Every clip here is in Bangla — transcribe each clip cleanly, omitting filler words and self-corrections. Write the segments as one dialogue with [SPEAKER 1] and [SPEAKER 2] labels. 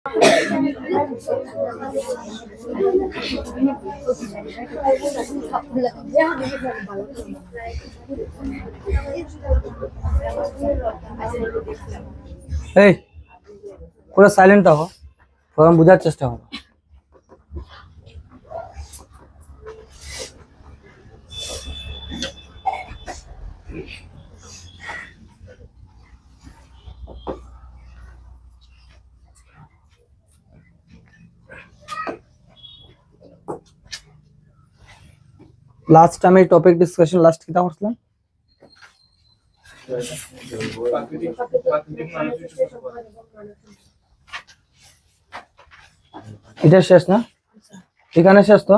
[SPEAKER 1] এই পুরো সাইলেন্ট থাকো, ফর্ম বোঝার চেষ্টা করো। লাস্ট আমি টপিক ডিসকাশন লাস্ট কিটা করছিলাম? এটা শেষ না? এখানে শেষ তো।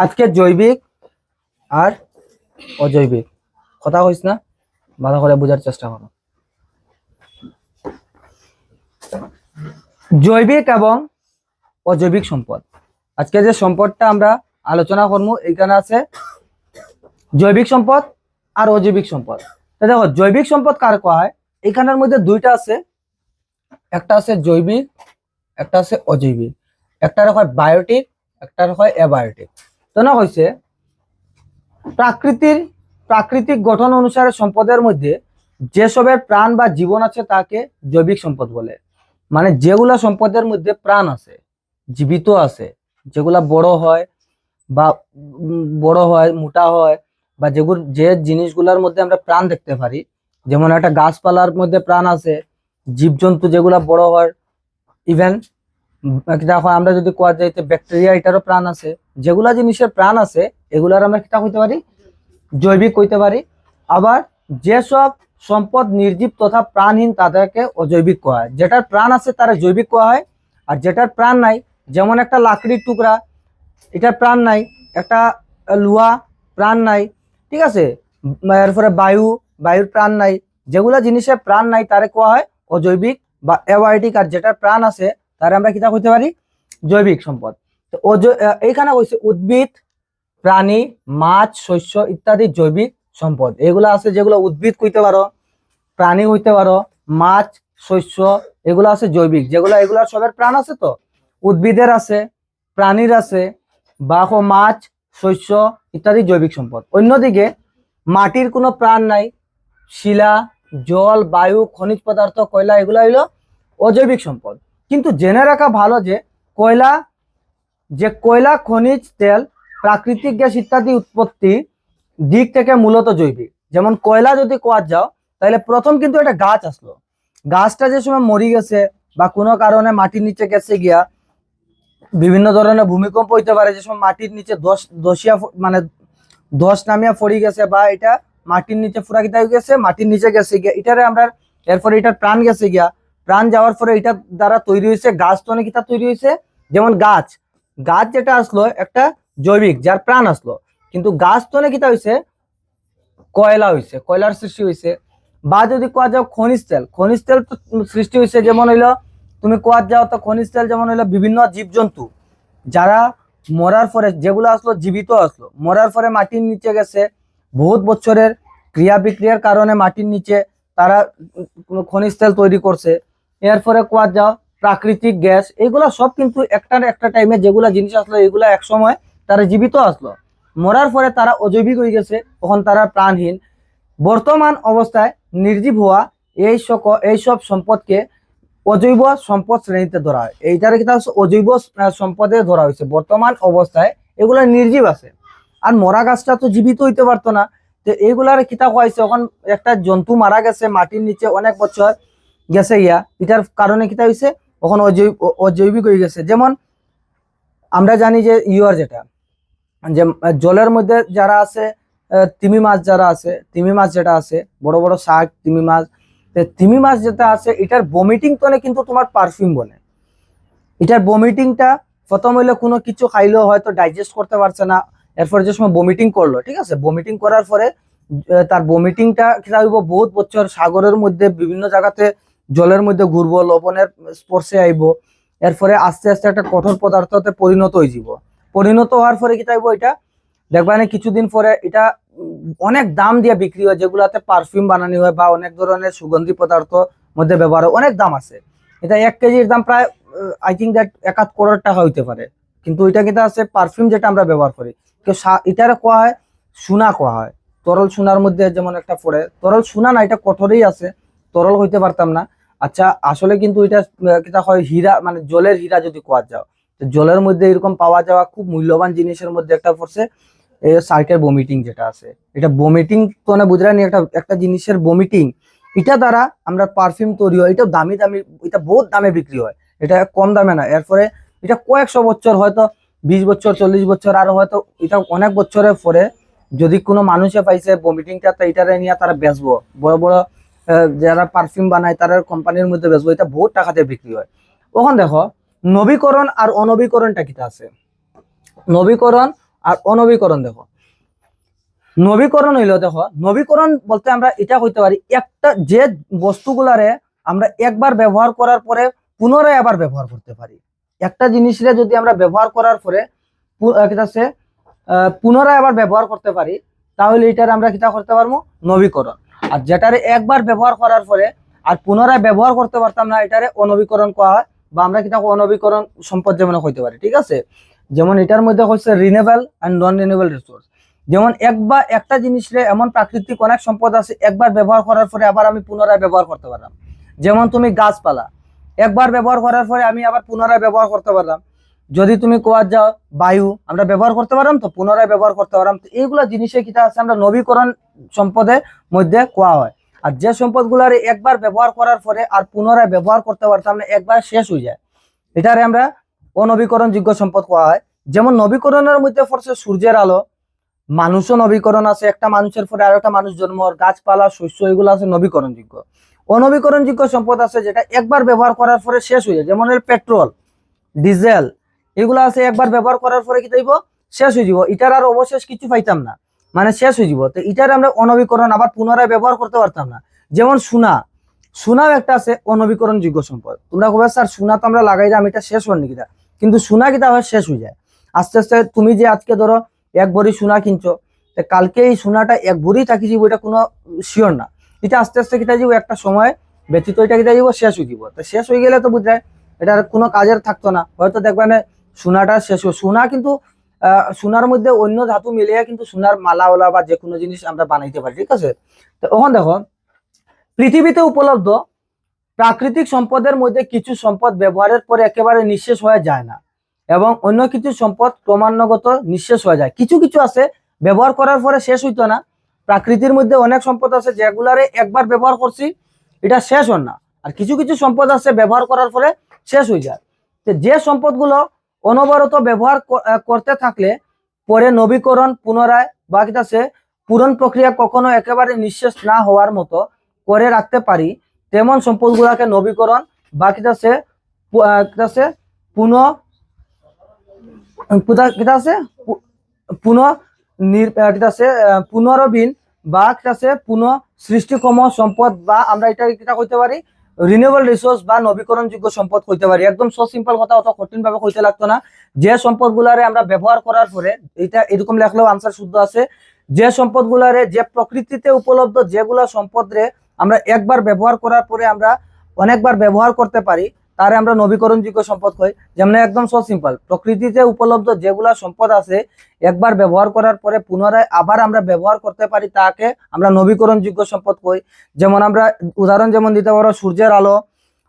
[SPEAKER 1] আজকে জৈবিক আর অজৈবিক কথা কইস না, ভালো করে বোঝার চেষ্টা করো। জৈবিক এবং অজৈবিক সম্পদ, আজকে যে সম্পদটা আমরা আলোচনা করবো এখানে আছে জৈবিক সম্পদ আর অজৈবিক সম্পদ। দেখো জৈবিক সম্পদ কার কোয়া হয়, এখানের মধ্যে দুইটা আছে, একটা আছে জৈবিক, একটা আছে অজৈবিক। একটা হয় বায়োটিক, একটা হয় অ্যাবায়োটিক। তো না হয়েছে প্রাকৃতিক গঠন অনুসারে সম্পদের মধ্যে যেসবের প্রাণ বা জীবন আছে তাকে জৈবিক সম্পদ বলে। মানে যেগুলা সম্পদের মধ্যে প্রাণ আছে, জীবিত আছে, যেগুলা বড় হয় বা মোটা হয়, বা যে জিনিসগুলোর মধ্যে আমরা প্রাণ দেখতে পারি, যেমন একটা গাছপালার মধ্যে প্রাণ আছে, জীবজন্তু যেগুলা বড় হয়, ইভেন দেখো আমরা যদি কোয়া যাইতে ব্যাকটেরিয়া এটারও প্রাণ আছে, যেগুলা জিনিসের প্রাণ আছে এগুলার আমরা কিতা কইতে পারি, জৈবিক কইতে পারি। আবার যেসব সম্পদ নির্জীব তথা প্রাণহীন তাদেরকে অজৈবিক কোয়া হয়। যেটার প্রাণ আছে তারা জৈবিক কোয়া হয়, আর যেটার প্রাণ নাই, যেমন একটা লাকড়ির টুকরা, এটার প্রাণ নাই, একটা লোহা প্রাণ নাই, ঠিক আছে, এরপরে বায়ুর প্রাণ নাই, যেগুলা জিনিসের প্রাণ নাই তারে কোয়া হয় অজৈবিক বা অ্যাবায়োটিক। আর যেটার প্রাণ আছে তারে আমরা কিতা কইতে পারি, জৈবিক সম্পদ। তো এইখানে কইছে উদ্ভিদ, প্রাণী, মাছ, শস্য ইত্যাদি জৈবিক সম্পদ। এগুলা আছে যেগুলো উদ্ভিদ কইতে পারো, প্রাণী হইতে পারো, মাছ, শস্য এগুলো আছে জৈবিক, যেগুলো এগুলার সবের প্রাণ আছে। তো উদ্ভিদের আছে, প্রাণীর আছে, বা মাছ, শস্য ইত্যাদি জৈবিক সম্পদ। অন্যদিকে মাটির কোনো প্রাণ নাই, শিলা, জল, বায়ু, খনিজ পদার্থ, কয়লা এগুলো হইলো অজৈবিক সম্পদ। কিন্তু জেনে রাখা ভালো যে কয়লা, খনিজ তেল, প্রাকৃতিক গ্যাস ইত্যাদি উৎপত্তি দিক থেকে মূলত জৈবিক। যেমন কয়লা যদি কোয়া যাও তাহলে প্রথম কিন্তু একটা গাছ আসলো, গাছটা যে সময় মরি গেছে বা কোনো কারণে মাটির নিচে গেছে গিয়া, বিভিন্ন ধরনের ভূমিকম্প হইতে পারে, যে সময় মাটির নিচে ধস নামিয়া পড়ি গেছে, বা এটা মাটির নিচে ফুরা গিয়ে গেছে, মাটির নিচে গেছে গিয়া, এটারে আমরা এরপরে এটার প্রাণ গেছে গিয়া, প্রাণ যাওয়ার পরে এটা দ্বারা তৈরি হয়েছে গাছ। তো অনেক কিতা তৈরি হয়েছে, যেমন গাছ যেটা আসলো একটা জৈবিক, যার প্রাণ আসলো, কিন্তু গাছ তো কিতা হয়েছে, কয়লা হয়েছে, কয়লার সৃষ্টি হয়েছে। বা যদি কোয়া যাও খনিজ তেল তো সৃষ্টি হয়েছে, যেমন হইলো তুমি কোয়া যাও তো খনিজ তেল যেমন হইলো বিভিন্ন জীবজন্তু যারা মরার পরে, যেগুলো আসলো জীবিত আসলো, মরার পরে মাটির নিচে গেছে, বহুত বছরের ক্রিয়া বিক্রিয়ার কারণে মাটির নিচে তারা খনিজ তেল তৈরি করছে। এরপরে কোয়া যাও প্রাকৃতিক গ্যাস, এগুলা সব কিন্তু একটা টাইমে যেগুলা জিনিস আসলো এগুলা এক সময় তারা জীবিত আসলো, মরার পরে তারা অজৈবিক হয়ে গেছে, তখন তারা প্রাণহীন। বর্তমান অবস্থায় নির্জীব হওয়া এইসব সম্পদকে অজৈব সম্পদ শ্রেণীতে ধরা হয়। এইটার কিতা হচ্ছে অজৈব সম্পদে ধরা হয়েছে। বর্তমান অবস্থায় এগুলো নির্জীব আছে, আর মরা গাছটা তো জীবিত হইতে পারতো না। তো এইগুলার কিতা হয়েছে, এখন একটা জন্তু মারা গেছে মাটির নিচে অনেক বছর গেছে গিয়া, এটার কারণে কিতা হয়েছে, এখন অজৈবিক হয়ে গেছে। যেমন আমরা জানি যে যেটা যে জলের মধ্যে যারা আছে, তিমি মাছ যেটা আছে, বড় বড় শাক তিমি মাছ যেটা আছে, এটার ভমিটিং তো কিন্তু তোমার পারফিউম বনে। এটার ভমিটিংটা প্রথম হইলে কোনো কিছু খাইলেও হয়তো ডাইজেস্ট করতে পারছে না, এরপরে যে সময় ভমিটিং করলো, ঠিক আছে, ভমিটিং করার পরে তার ভমিটিংটা কিনা হইব বহুত বছর সাগরের মধ্যে বিভিন্ন জায়গাতে জলের মধ্যে ঘুরবো, লবণের স্পর্শে আইব, এরপরে আস্তে আস্তে একটা কঠোর পদার্থতে পরিণত হয়ে যাব। পরিণত হওয়ার পরে কি চাইবো, এটা দেখবা না কিছুদিন পরে এটা অনেক দাম দিয়ে বিক্রি হয়, যেগুলাতে পারফিউম বানানো হয় বা অনেক ধরনের সুগন্ধি পদার্থ মধ্যে ব্যবহার হয়, অনেক দাম আছে। এটা 1 কেজির দাম প্রায় আই থিঙ্ক দ্যাট 1 কোটি টাকা হইতে পারে। কিন্তু এটা কিন্তু আছে পারফিউম যেটা আমরা ব্যবহার করি, কেউ এটারে কোয়া হয় সোনা কোয়া হয়। তরল সোনার মধ্যে যেমন একটা পড়ে, তরল সোনা না, এটা কঠোরেই আছে, তরল হইতে পারতাম না। আচ্ছা আসলে কিন্তু এটা কিটা হয় হীরা, মানে জলের হীরা যদি কোয়া যাও, তো জলের মধ্যে এরকম পাওয়া যাওয়া খুব মূল্যবান জিনিসের মধ্যে একটা পড়ছে সার্কের বমিটিং যেটা আছে। এটা বমিটিং তো না বুঝলেন, একটা একটা জিনিসের বমিটিং, এটা দ্বারা আমরা পারফিউম তৈরি হয়। এটা দামি দামি, এটা বহুত দামে বিক্রি হয়, এটা কম দামে না। এরপরে এটা কয়েকশো বছর, হয়তো 20 বছর 40 বছর, আর হয়তো এটা অনেক বছরের পরে যদি কোনো মানুষে পাইছে বমিটিংটা, তো এটারে নিয়ে তারা বেচবো, বড় বড় যারা পারফিউম বানায় তারা কোম্পানির মধ্যে বেচবো, এটা বহুত টাকাতে বিক্রি হয়। ওখান দেখো নবীকরণ আর অনবীকরণটা কিটা আছে। নবীকরণ আর অনবীকরণ দেখো, নবীকরণ হইলো, দেখো নবীকরণ বলতে আমরা এটা হইতে পারি একটা যে বস্তুগুলারে আমরা একবার ব্যবহার করার পরে পুনরায় আবার ব্যবহার করতে পারি। একটা জিনিসরে যদি আমরা ব্যবহার করার পরে পুনরায় আবার ব্যবহার করতে পারি, তাহলে এটার আমরা কিটা করতে পারবো, নবীকরণ। আর যেটারে একবার ব্যবহার করার পরে আর পুনরায় ব্যবহার করতে পারতাম না, এটারে অনবীকরণ করা হয়, বা আমরা কিটা অনবীকরণ সম্পদ যেমন হইতে পারি। ঠিক আছে, যেমন এটার মধ্যে হচ্ছে renewable and non renewable resource. যেমন একবার একটা জিনিসরে এমন প্রাকৃতিক অনেক সম্পদ আছে একবার ব্যবহার করার পরে আবার আমি পুনরায় ব্যবহার করতে পারলাম। যেমন তুমি গাছপালা একবার ব্যবহার করার পরে আমি আবার পুনরায় ব্যবহার করতে পারলাম। যদি তুমি কোয়া যাও বায়ু, আমরা ব্যবহার করতে পারলাম তো পুনরায় ব্যবহার করতে পারলাম। তো এইগুলা জিনিসে কিটা আছে আমরা নবীকরণ সম্পদের মধ্যে কোয়া হয়। আর যে সম্পদগুলার একবার ব্যবহার করার পরে আর পুনরায় ব্যবহার করতে পারতাম না, একবার শেষ হয়ে যায়, এটারে আমরা অনবীকরণ যোগ্য সম্পদ কোয়া হয়। যেমন নবীকরণের মধ্যে পড়ছে সূর্যের আলো, মানুষও নবীকরণ আছে, একটা মানুষের পরে আরো একটা মানুষ জন্ম, গাছপালা শস্য এগুলো আছে নবীকরণ যোগ্য। অনবীকরণ যোগ্য সম্পদ আছে যেটা একবার ব্যবহার করার পরে শেষ হয়ে যায়, যেমন পেট্রোল ডিজেল এগুলো আছে একবার ব্যবহার করার পরে কি যাইব, শেষ হয়ে যাব, এটার আর অবশেষ কিছু পাইতাম না, মানে শেষ হয়ে যাব। তো এটার আমরা অনবীকরণ আবার পুনরায় ব্যবহার করতে পারতাম না। যেমন সোনা, সোনাও একটা আছে অনবীকরণ যোগ্য সম্পদ। তোমরা কবে স্যার সোনা তো আমরা লাগাই দাম, এটা শেষ হয়নি কিনা, কিন্তু সোনা কিটা আবার শেষ হয়ে যায় আস্তে আস্তে। তুমি যে আজকে ধরো 1 ভরি সোনা কিনছো, কালকে এই সোনাটা 1 ভরি থাকি যাব, এটা কোনো শিওর না। এটা আস্তে আস্তে কিটা যাব, একটা সময় ব্যতীত এটা কিটা যাব, শেষ হয়ে যাব। তো শেষ হয়ে গেলে তো বুঝায় এটার কোনো কাজের থাকতো না, হয়তো দেখবেন সোনাটা শেষ হয়। সোনা কিন্তু সোনার মধ্যে অন্য ধাতু মিলিয়ে কিন্তু সোনার মালাওয়ালা বা যে কোনো জিনিস আমরা বানাইতে পারি। ঠিক আছে, তো ওখানে দেখো পৃথিবীতে উপলব্ধ প্রাকৃতিক সম্পদের মধ্যে কিছু সম্পদ ব্যবহারের পরে একেবারে নিঃশেষ হয়ে যায় না, এবং অন্য কিছু সম্পদ ক্রমান্বগত নিঃশেষ হয়ে যায়। কিছু কিছু আছে ব্যবহার করার পরে শেষ হইতো না। প্রাকৃতির মধ্যে অনেক সম্পদ আছে যেগুলারে একবার ব্যবহার করছি এটা শেষ হন না, আর কিছু কিছু সম্পদ আছে ব্যবহার করার পরে শেষ হয়ে যায়। যে সম্পদগুলো অনবরত ব্যবহার করতে থাকলে পরে নবীকরণ পুনরায় বা আছে পূরণ প্রক্রিয়া কখনো একেবারে নিঃশেষ না হওয়ার মতো করে রাখতে পারি, তেমন সম্পদগুলোকে নবীকরণ বা আছে পুনঃ পুনরবীন বা পুনঃ সৃষ্টিক্ষম সম্পদ, বা আমরা এটা কিটা কইতে পারি রিনিউয়েবল রিসোর্স বা নবীকরণযোগ্য সম্পদ কইতে পারি। একদম সো সিম্পল কথা, অত কঠিন ভাবে কইতে লাগতো না। যে সম্পদগুলারে আমরা ব্যবহার করার পরে, এটা এরকম লেখলেও আনসার শুদ্ধ আছে, যে সম্পদগুলারে যে প্রকৃতিতে উপলব্ধ যেগুলা সম্পদরে আমরা একবার ব্যবহার করার পরে আমরা অনেকবার ব্যবহার করতে পারি, তারে আমরা নবীকরণযোগ্য সম্পদ কই। যেমন একদম সো সিম্পল, প্রকৃতিতে উপলব্ধ যেগুলা সম্পদ আছে একবার ব্যবহার করার পরে পুনরায় আবার আমরা ব্যবহার করতে পারি, তাকে আমরা নবীকরণযোগ্য সম্পদ কই। যেমন আমরা উদাহরণ যেমন দিতে পারো সূর্যের আলো,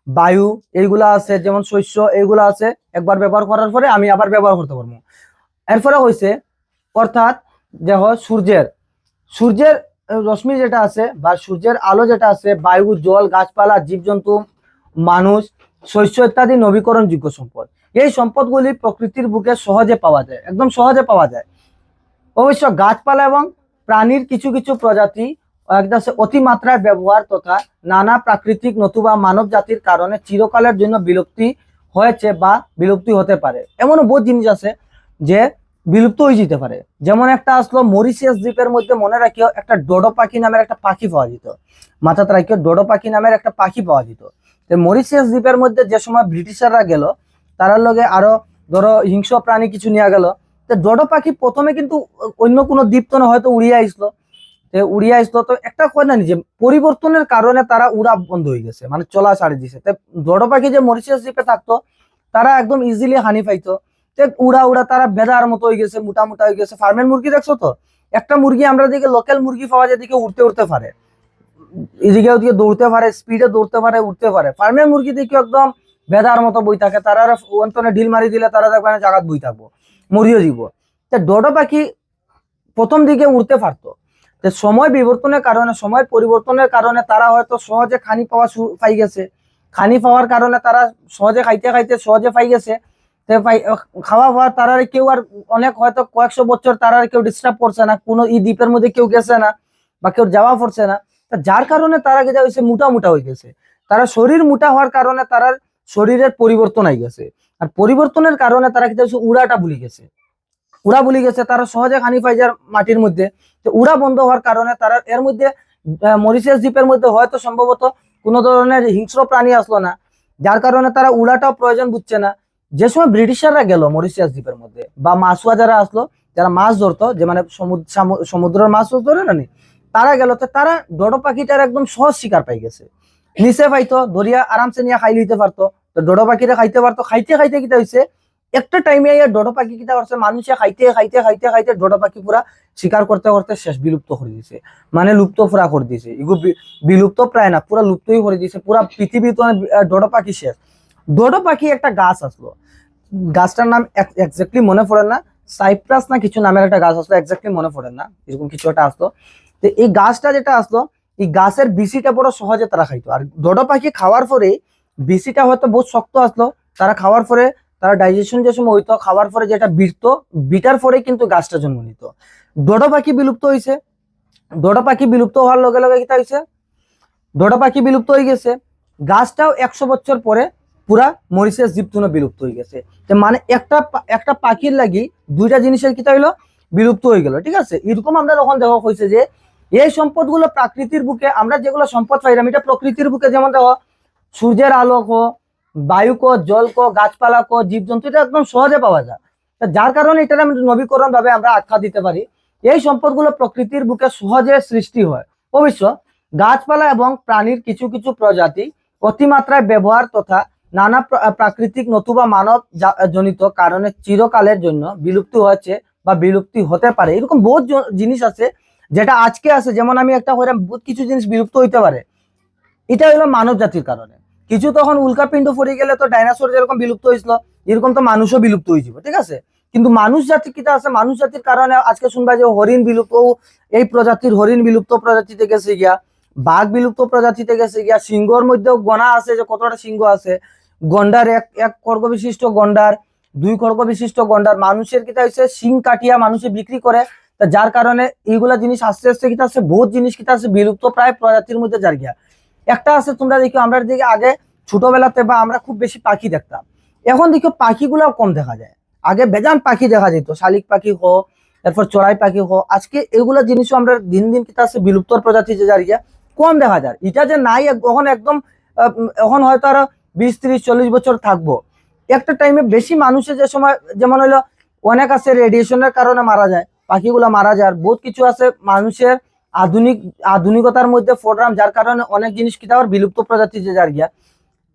[SPEAKER 1] বায়ু এইগুলা আছে, যেমন শস্য এইগুলা আছে, একবার ব্যবহার করার পরে আমি আবার ব্যবহার করতে পারবো। এরপরে হয়েছে অর্থাৎ দেখো সূর্যের সূর্যের রশ্মি যেটা আছে বা সূর্যের আলো যেটা আছে, বায়ু জল গাছপালা জীবজন্তু মানুষ শস্য ইত্যাদি নবীকরণযোগ্য সম্পদ। এই সম্পদগুলি প্রকৃতির বুকে সহজে পাওয়া যায়, একদম সহজে পাওয়া যায়। অবশ্য গাছপালা এবং প্রাণীর কিছু কিছু প্রজাতি অতিমাত্রায় ব্যবহার তথা নানা প্রাকৃতিক নতুবা মানব জাতির কারণে চিরকালের জন্য বিলুপ্তি হয়েছে বা বিলুপ্তি হতে পারে। এমনও বহুত জিনিস আছে যে বিলুপ্ত হয়ে যেতে পারে। যেমন একটা আসলো মরিশিয়াস দ্বীপের মধ্যে, মনে রাখিও একটা ডোডো পাখি নামের একটা পাখি পাওয়া যেত, মাথাতে রাখিও ডোডো পাখি নামের একটা পাখি পাওয়া যেত। তো মরিশিয়াস দ্বীপের মধ্যে যে সময় ব্রিটিশাররা গেল, তার লগে আরো ধরো হিংস্র প্রাণী কিছু নিয়ে গেল। তো ডোডো পাখি প্রথমে কিন্তু অন্য কোনো দ্বীপ তো হয়তো উড়িয়ে আসলো, উড়িয়া আসলো, তো একটা কয় না যে পরিবর্তনের কারণে তারা উড়া বন্ধ হয়ে গেছে, মানে চলা ছাড়ে দিছে। দোডো পাখি যে মরিশাস দ্বীপে থাকতো তারা একদম ইজিলি হানি পাইতো। উড়া উড়া তারা বেদার মতো হয়ে গেছে, মোটা মোটা হয়ে গেছে। ফার্মের মুরগি দেখছো তো, একটা মুরগি আমরা দিকে লোকাল মুরগি পাওয়া যায় দিকে উঠতে উঠতে পারে, এদিকে ওদিকে দৌড়তে পারে, স্পিডে দৌড়তে পারে, উঠতে পারে। ফার্মের মুরগি দেখি একদম বেদার মতো বই থাকে, তারা অন্তনে ঢিল মারি দিলে তারা দেখবে জাগাত বই থাকবো, মরিও দিব। ডোডো পাখি প্রথম দিকে উড়তে পারতো, সময় বিবর্তনের কারণে, সময় পরিবর্তনের কারণে তারা হয়তো সহজে খানি পাওয়া পাই গেছে। খানি পাওয়ার কারণে তারা সহজে খাইতে খাইতে সহজে পাই গেছে। খাওয়া খাওয়া তারা কেউ আর অনেক হয়তো কয়েকশো বছর তারা কেউ ডিস্টার্ব করছে না, কোনো এই দ্বীপের মধ্যে কেউ গেছে না বা কেউ যাওয়া পড়ছে না। যার কারণে তারা যেটা হয়েছে মোটা মোটা হয়ে গেছে। তারা শরীর মোটা হওয়ার কারণে তারা শরীরের পরিবর্তন হয়ে গেছে, আর পরিবর্তনের কারণে তারা কি হচ্ছে উড়াটা ভুলে গেছে। উড়া ভুলে গেছে, তারা সহজে খানি পাই যায় মাটির মধ্যে। তো উড়া বন্ধ হওয়ার কারণে তারা এর মধ্যে মরিশাস দ্বীপের মধ্যে হয়তো সম্ভবত কোনো ধরনের হিংস্র প্রাণী আসলো না, যার কারণে তারা উড়াটাও প্রয়োজন বুঝছে না। যে সময় ব্রিটিশাররা গেল মরিশাস দ্বীপের মধ্যে, বা মাছুয়া যারা আসলো, যারা মাছ ধরতো, যে মানে সমুদ্রের মাছ ধরে না, তারা গেল, তো তারা ডোডো পাখিটার একদম সহজ শিকার পাই গেছে। নিচে পাইতো, ধরিয়া আরামসে নিয়ে খাই লিতে পারতো। তো ডোডো পাখিটা খাইতে পারতো, খাইতে খাইতে কিটা হয়েছে একটা টাইমে ডোডো পাখি কিটা করছে, মানুষে খাইতে খাইতে খাইতে খাইতে ডোডো পাখি পুরা শিকার করতে করতে শেষ, বিলুপ্ত করে দিয়েছে, মানে লুপ্ত পুরা করে দিয়েছে। এগুলো বিলুপ্ত প্রায় না, পুরা লুপ্তই করে দিয়েছে, পুরা পৃথিবীতে ডোডো পাখি শেষ। ডোডো পাখি একটা গাছ আসলো, গাছটার নাম এক্স্যাক্টলি মনে পড়ে না, সাইপ্রাস না কিছু নামের একটা গাছ আসলো, এক্স্যাক্টলি মনে পড়ে না, এরকম কিছু একটা আসলো। তো এই গাছটা যেটা আসলো, এই গাছের বিচিটা বড় সহজে তারা খাইতো। আর ডোডো পাখি খাওয়ার পরে বিচিটা হয়তো বহুত শক্ত আসলো, তারা খাওয়ার পরে তারা ডাইজেশন যে সময় হইতো, খাওয়ার পরে যেটা বিটতো, বিটার পরে কিন্তু গাছটা জন্ম নিত। ডোডো পাখি বিলুপ্ত হয়েছে। ডোডো পাখি বিলুপ্ত হওয়ার লগে লগে কি হয়েছে, ডোডো পাখি বিলুপ্ত হয়ে গেছে, গাছটাও 100 বছর পরে পুরা মরিশাস দ্বীপটুনো বিলুপ্ত হয়ে গেছে। মানে একটা একটা পাখির লাগি দুইটা জিনিসের কি হইলো, বিলুপ্ত হয়ে গেল। ঠিক আছে, এরকম আমরা যখন দেখা হয়েছে যে এই সম্পদগুলো প্রাকৃতির বুকে, আমরা যেগুলো সম্পদ পাইলাম এটা প্রকৃতির বুকে, যেমন দেখো সূর্যের আলো কো, বায়ু কো, জল কো, গাছপালা কো, জীবজন্তু, এটা একদম সহজে পাওয়া যায়। যার কারণে এটা আমরা নবীকরণ ভাবে আমরা আখ্যা দিতে পারি। এই সম্পদগুলো প্রকৃতির বুকে সহজে সৃষ্টি হয়। অবশ্য গাছপালা এবং প্রাণীর কিছু কিছু প্রজাতি অতিমাত্রায় ব্যবহার তথা নানা প্রাকৃতিক নতুবা মানব জনিত কারণে চিরকালের জন্য বিলুপ্তি হয়েছে বা বিলুপ্তি হতে পারে। এরকম বহুত জিনিস আছে যেটা আজকে আছে, যেমন আমি একটা হইলাম বহুত কিছু জিনিস বিলুপ্ত হইতে পারে, এটা হলো মানব জাতির কারণে। কিছু তখন উল্কাপিণ্ড পড়ে গেলে তো ডাইনোসর যেরকম বিলুপ্ত হয়েছিল, এরকম তো মানুষও বিলুপ্ত হয়ে যাবে। ঠিক আছে, কিন্তু মানুষ জাতি কিটা আছে, মানুষ জাতির কারণে আজকে শুনবা যে হরিণ বিলুপ্ত, এই প্রজাতির হরিণ বিলুপ্ত প্রজাতিতে গেছে গিয়া, বাঘ বিলুপ্ত প্রজাতিতে গেছে গিয়া, সিংহর মধ্যেও গণা আছে যে কতটা সিংহ আছে, গন্ডার এক খড়গ বিশিষ্ট গন্ডার, 2 খড়গ বিশিষ্ট গন্ডার, মানুষের কিটা হচ্ছে সিং কাটিয়া মানুষে বিক্রি করে। তা যার কারণে এইগুলা জিনিস আস্তে আস্তে কিটা আছে, বহুত জিনিস কিটা আছে বিলুপ্ত প্রায় প্রজাতির মধ্যে যার গিয়া। একটা আছে তোমরা দেখো, আমরা দিকে আগে ছোটবেলাতে বা আমরা খুব বেশি পাখি দেখতাম, এখন দেখো পাখিগুলাও কম দেখা যায়। আগে বেজান পাখি দেখা যেত, শালিক পাখি হো, তারপর চড়াই পাখি হো, আজকে এগুলা জিনিসও আমরা দিন দিন কিতা আছে বিলুপ্ত প্রজাতি যে জায়গা কম দেখা যায়। এটা যে নাই এখন একদম, এখন হয়তো আরো 20, 30, 40 বছর থাকবো। একটা টাইমে বেশি মানুষের যে সময়, যেমন হইলো অনেক আছে রেডিয়েশনের কারণে মারা যায়, পাখিগুলা মারা যায়। আর বহুত কিছু আছে মানুষের আধুনিকতার মধ্যে প্রোগ্রাম, যার কারণে অনেক জিনিস কিতা বিলুপ্ত প্রজাতি যে যার গিয়া।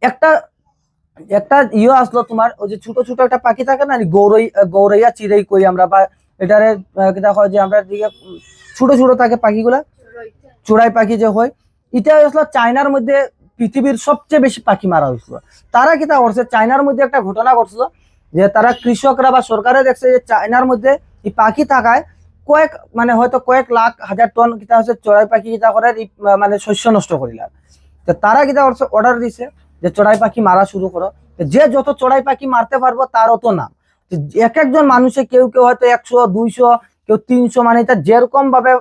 [SPEAKER 1] একটা একটা আসলো তোমার, ওই যে ছোট ছোট একটা পাখি থাকে না, গৌরাইয়া চিড়াই কই আমরা, বা এটারে কিতা হয় যে আমরা দিকে ছোট ছোট থাকে পাখিগুলা, চোরাই পাখি যে হয়, এটা আসলে চায়নার মধ্যে পৃথিবীর সবচেয়ে বেশি পাখি মারা হয়েছিল। তারা কিতা করছে, চায়নার মধ্যে একটা ঘটনা ঘটছিল যে তারা কৃষকরা বা সরকারে দেখছে যে চায়নার মধ্যে এই পাখি থাকায় মানে হয়তো কয়েক লাখ হাজার টন কিতা হচ্ছে চড়াই পাখি কিতা করে মানে শস্য নষ্ট করিলাম। তো তারা কিতা করছে, অর্ডার দিছে যে চড়াই পাখি মারা শুরু করো, যে যত চড়াই পাখি মারতে পারবো তার অত নাম। এক একজন মানুষে কেউ কেউ হয়তো 100, 200, কেউ 300, মানে এটা যেরকম ভাবে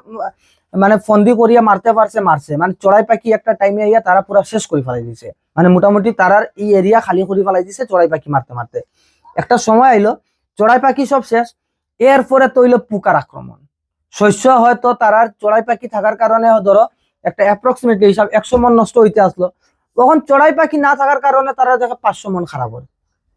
[SPEAKER 1] মানে ফন্দি করিয়া মারতে পারছে মারছে। মানে চড়াই পাখি একটা টাইমে আইয়া তারা পুরো শেষ করে ফেলাই দিছে, মানে মোটামুটি তারার এই এরিয়া খালি করে ফেলাই দিছে চড়াই পাখি মারতে মারতে। একটা সময় আইলো চড়াই পাখি সব শেষ, এরপরে তৈল পোকার আক্রমণ। শস্য হয়তো তারার চড়াই পাখি থাকার কারণে ধরো একটা অ্যাপ্রক্সিমেটলি হিসাব 100 মন নষ্ট হইতে আসলো, তখন চড়াই পাখি না থাকার কারণে তারা দেখে 500 মন খারাপ হয়।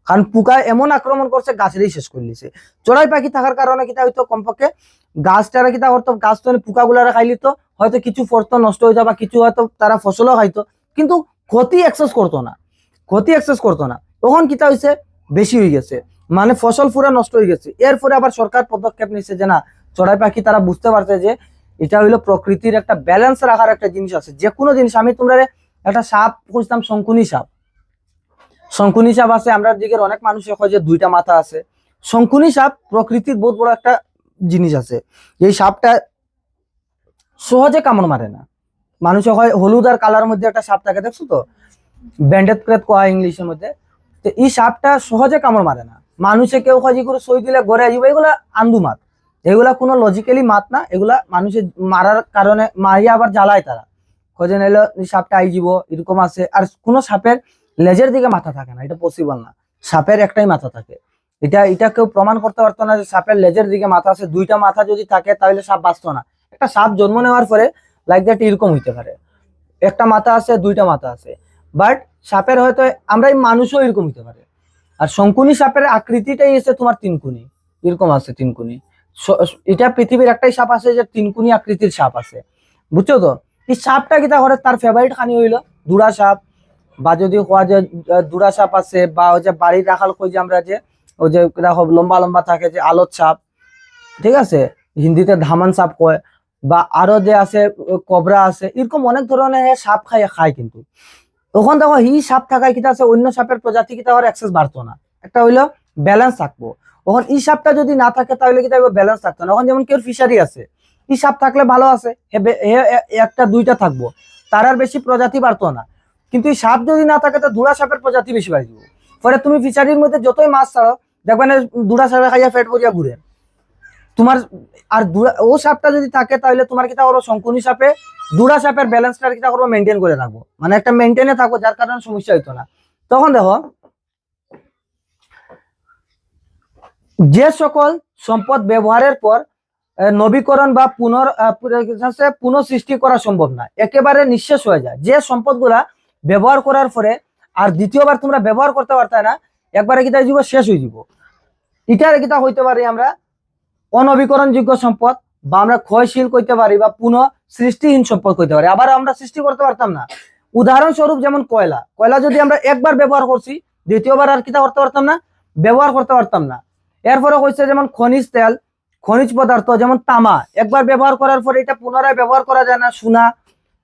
[SPEAKER 1] কারণ পোকা এমন আক্রমণ করছে গাছেরই শেষ করে দিছে। চড়াই পাখি থাকার কারণে কিতা হইতো, কমপক্ষে গাছটারা কিতা করতো, গাছ তো পোকা গুলারা খাই লিত, হয়তো কিছু ফসল নষ্ট হইতো বা কিছু হয়তো তারা ফসলও খাইতো, কিন্তু ক্ষতি এক্সেস করতো না, ক্ষতি এক্সেস করতো না। তখন কিতা হয়েছে, বেশি হয়ে গেছে, মানে ফসল পুরা নষ্ট হয়ে গেছে। এরপরে আবার সরকার পদক্ষেপ নিচ্ছে যে না, চড়াই পাখি তারা বুঝতে পারছে যে এটা হইলো প্রকৃতির একটা ব্যালেন্স রাখার একটা জিনিস আছে। যে কোনো জিনিস, আমি তোমরা একটা সাপ খুঁজতাম, শঙ্কুনি সাপ, শঙ্কুনি সাপ আছে, আমরা দিকের অনেক মানুষের হয় যে দুইটা মাথা আছে। শঙ্কুনি সাপ প্রকৃতির বহুত বড় একটা জিনিস আছে। এই সাপটা সহজে কামড় মারে না। মানুষের হয় হলুদ আর কালার মধ্যে একটা সাপ থাকে, দেখছো তো, ব্যান্ডেড ক্রেপ কোয়া ইংলিশের মধ্যে। তো এই সাপটা সহজে কামড় মারে না। মানুষে কেউ খাজি করে সই দিলে গড়ে আসবে, এগুলা আন্দু মাত, এগুলা কোনো লজিক্যালি মাত না, এগুলা মানুষের মারার কারণে মারিয়া আবার জ্বালায় তারা, খোঁজে নাইলে সাপটা আই যাব এরকম আছে। আর কোনো সাপের লেজের দিকে মাথা থাকে না, এটা পসিবল না, সাপের একটাই মাথা থাকে। এটা কেউ প্রমাণ করতে পারতো না যে সাপের লেজের দিকে মাথা আছে। দুইটা মাথা যদি থাকে তাহলে সাপ বাঁচতো না। একটা সাপ জন্ম নেওয়ার পরে লাইক দ্যাট এরকম হইতে পারে, একটা মাথা আছে, দুইটা মাথা আছে, বাট সাপের হয়তো আমরা মানুষও এরকম হইতে পারে। আর শঙ্কুনি সাপের আকৃতিটাই এসে তোমার তিনকুনি, এরকম আছে তিনকুনি। এটা পৃথিবীর একটাই সাপ আছে যে তিনকুনি আকৃতির সাপ আছে, বুঝছো তো। এই সাপটা কি তাহলে তার ফেভারিট খানি হইলো দুরা সাপ, বা যদি হওয়া যে দুরা সাপ আছে, বা ওই যে বাড়ির রাখাল কই যে আমরা যে ওই যে লম্বা লম্বা থাকে যে আলত সাপ, ঠিক আছে, হিন্দিতে ধামান সাপ কয়, বা আরো যে আছে কবরা আছে, এরকম অনেক ধরনের সাপ খায় কিন্তু তখন দেখো হি সাপ থাকায় কিতা আছে, অন্য সাপের প্রজাতি কিতা হওয়ার অ্যাক্সেস বাড়তো না। একটা হইলো ব্যালেন্স থাকবো। তখন এই সাপটা যদি না থাকে তাহলে কিতা ব্যালেন্স থাকতো না। এখন যেমন কেউ ফিশারি আছে, এই সাপ থাকলে ভালো আছে, একটা দুইটা থাকবো, তার আর বেশি প্রজাতি বাড়তো না। কিন্তু এই সাপ যদি না থাকে তো দুরা সাপের প্রজাতি বেশি বাড়িয়ে দিব। পরে তুমি ফিশারির মধ্যে যতই মাছ ছাড়ো, দেখবে না দুরা সাপে খাইয়া পেট ভরিয়া ঘুরে তোমার। আর ও সাপটা যদি থাকে তাহলে তোমার কিতা করো, শঙ্কুনি সাপে দুরা সাপের ব্যালেন্সটা কিতা করবো, মেনটেন করে রাখবো, মানে একটা মেনটেনে থাকবো, যার কারণে সমস্যা হইতো না। তখন দেখো যে সকল সম্পদ ব্যবহারের পর নবীকরণ বা পুনঃসৃষ্টি করা সম্ভব না, একেবারে নিঃশেষ হয়ে যায়, যে সম্পদগুলা ব্যবহার করার পরে আর দ্বিতীয়বার তোমরা ব্যবহার করতে পারতে না, একবারে কিতা হয়ে যাব, শেষ হয়ে যাব, এটার কিতা হইতে পারি আমরা অনবীকরণযোগ্য সম্পদ, বা আমরা ক্ষয়শীল করতে পারি, বা পুনঃ সৃষ্টিহীন সম্পদ করতে পারি। আবার আমরা সৃষ্টি করতে পারতাম না। উদাহরণস্বরূপ যেমন কয়লা, কয়লা যদি আমরা একবার ব্যবহার করছি, দ্বিতীয়বার আর কিতা করতে পারতাম না, ব্যবহার করতে পারতাম না। এরপরে হচ্ছে যেমন খনিজ তেল, খনিজ পদার্থ যেমন তামা, একবার ব্যবহার করার পরে এটা পুনরায় ব্যবহার করা যায় না। সোনা,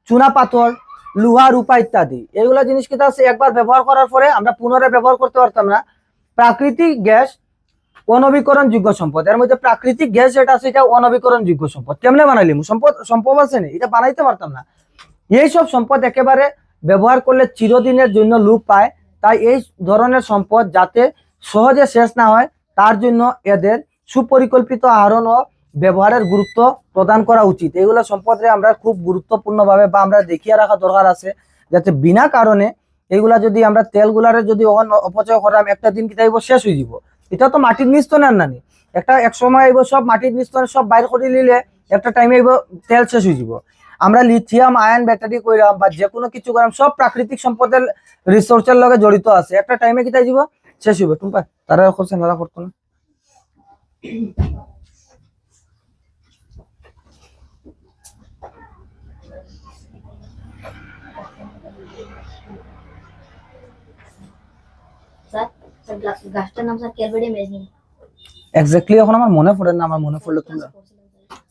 [SPEAKER 1] চুনা পাথর, লোহা, রূপা ইত্যাদি, এগুলো জিনিস কিতা আছে, একবার ব্যবহার করার পরে আমরা পুনরায় ব্যবহার করতে পারতাম না। প্রাকৃতিক গ্যাস অনবীকরণযোগ্য সম্পদ, এর মধ্যে প্রাকৃতিক গ্যাস যেটা আছে এটা অনবীকরণযোগ্য সম্পদ। কেমনে বানাইলিম, সম্পদ আছে না, এটা বানাইতে পারতাম না। এইসব সম্পদ একেবারে ব্যবহার করলে চিরদিনের জন্য লোপ পায়। তাই এই ধরনের সম্পদ যাতে সহজে শেষ না হয়, তার জন্য এদের সুপরিকল্পিত আহরণ ও ব্যবহারের গুরুত্ব প্রদান করা উচিত। এগুলো সম্পদে আমরা খুব গুরুত্বপূর্ণ ভাবে বা আমরা দেখিয়ে রাখা দরকার আছে, যাতে বিনা কারণে এগুলা যদি আমরা তেলগুলারে যদি অপচয় করাম, একটা দিন কি শেষ হয়ে যাব। এটা তো মাটির নিচ তো নেন নানি, এক সময় আইব সব মাটির নিচ তো সব বাইর করে নিলে একটা টাইমে আইব তেল শেষ হয়ে যাব। আমরা লিথিয়াম আয়ন ব্যাটারি কইরাম বা যে কোনো কিছু করাম, সব প্রাকৃতিক সম্পদের রিসোর্সের লগে জড়িত আছে, একটা টাইমে কি যাব, শেষ হইব। টুম্পা তারা করছে না, করতো না।
[SPEAKER 2] গাছটার নাম স্যার ক্যালভেডিয়াম ম্যাগনি।
[SPEAKER 1] এক্স্যাক্টলি এখন আমার মনে পড়ে না, আমার মনে পড়লে তোমরা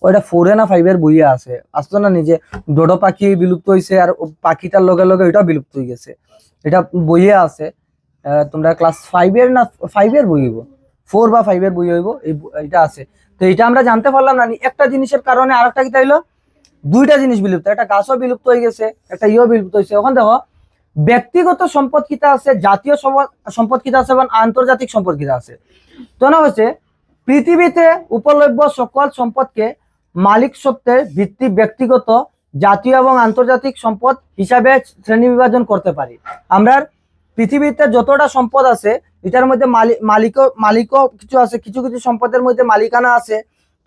[SPEAKER 1] ওইটা 4 না 5 এর বইয়ে আছে, আসতো না নিজে, ডোডো পাখি বিলুপ্ত হয়েছে, আর পাখিটার লগে লগে ওইটাও বিলুপ্ত হয়ে গেছে, এটা বইয়ে আছে। তোমরা ক্লাস 5 এর না 5 এর বই হইব, 4 বা 5 এর বই হইব, এইটা আছে। তো এটা আমরা জানতে পারলাম না একটা জিনিসের কারণে আরেকটা কি তাইলো, দুইটা জিনিস বিলুপ্ত, একটা গাছও বিলুপ্ত হয়ে গেছে, একটা বিলুপ্ত হয়েছে। এখন দেখো ব্যক্তিগত সম্পদ কিতা আছে, জাতীয় সম্পদ কিতা আছে, এবং আন্তর্জাতিক সম্পদ কিতা আছে। তো না হচ্ছে পৃথিবীতে উপলব্ধ সকল সম্পদকে মালিক সত্ত্বের ভিত্তি ব্যক্তিগত, জাতীয় এবং আন্তর্জাতিক সম্পদ হিসাবে শ্রেণী বিভাজন করতে পারি। আমরা পৃথিবীতে যতটা সম্পদ আছে এটার মধ্যে মালিকও কিছু আছে, কিছু কিছু সম্পদের মধ্যে মালিকানা আছে,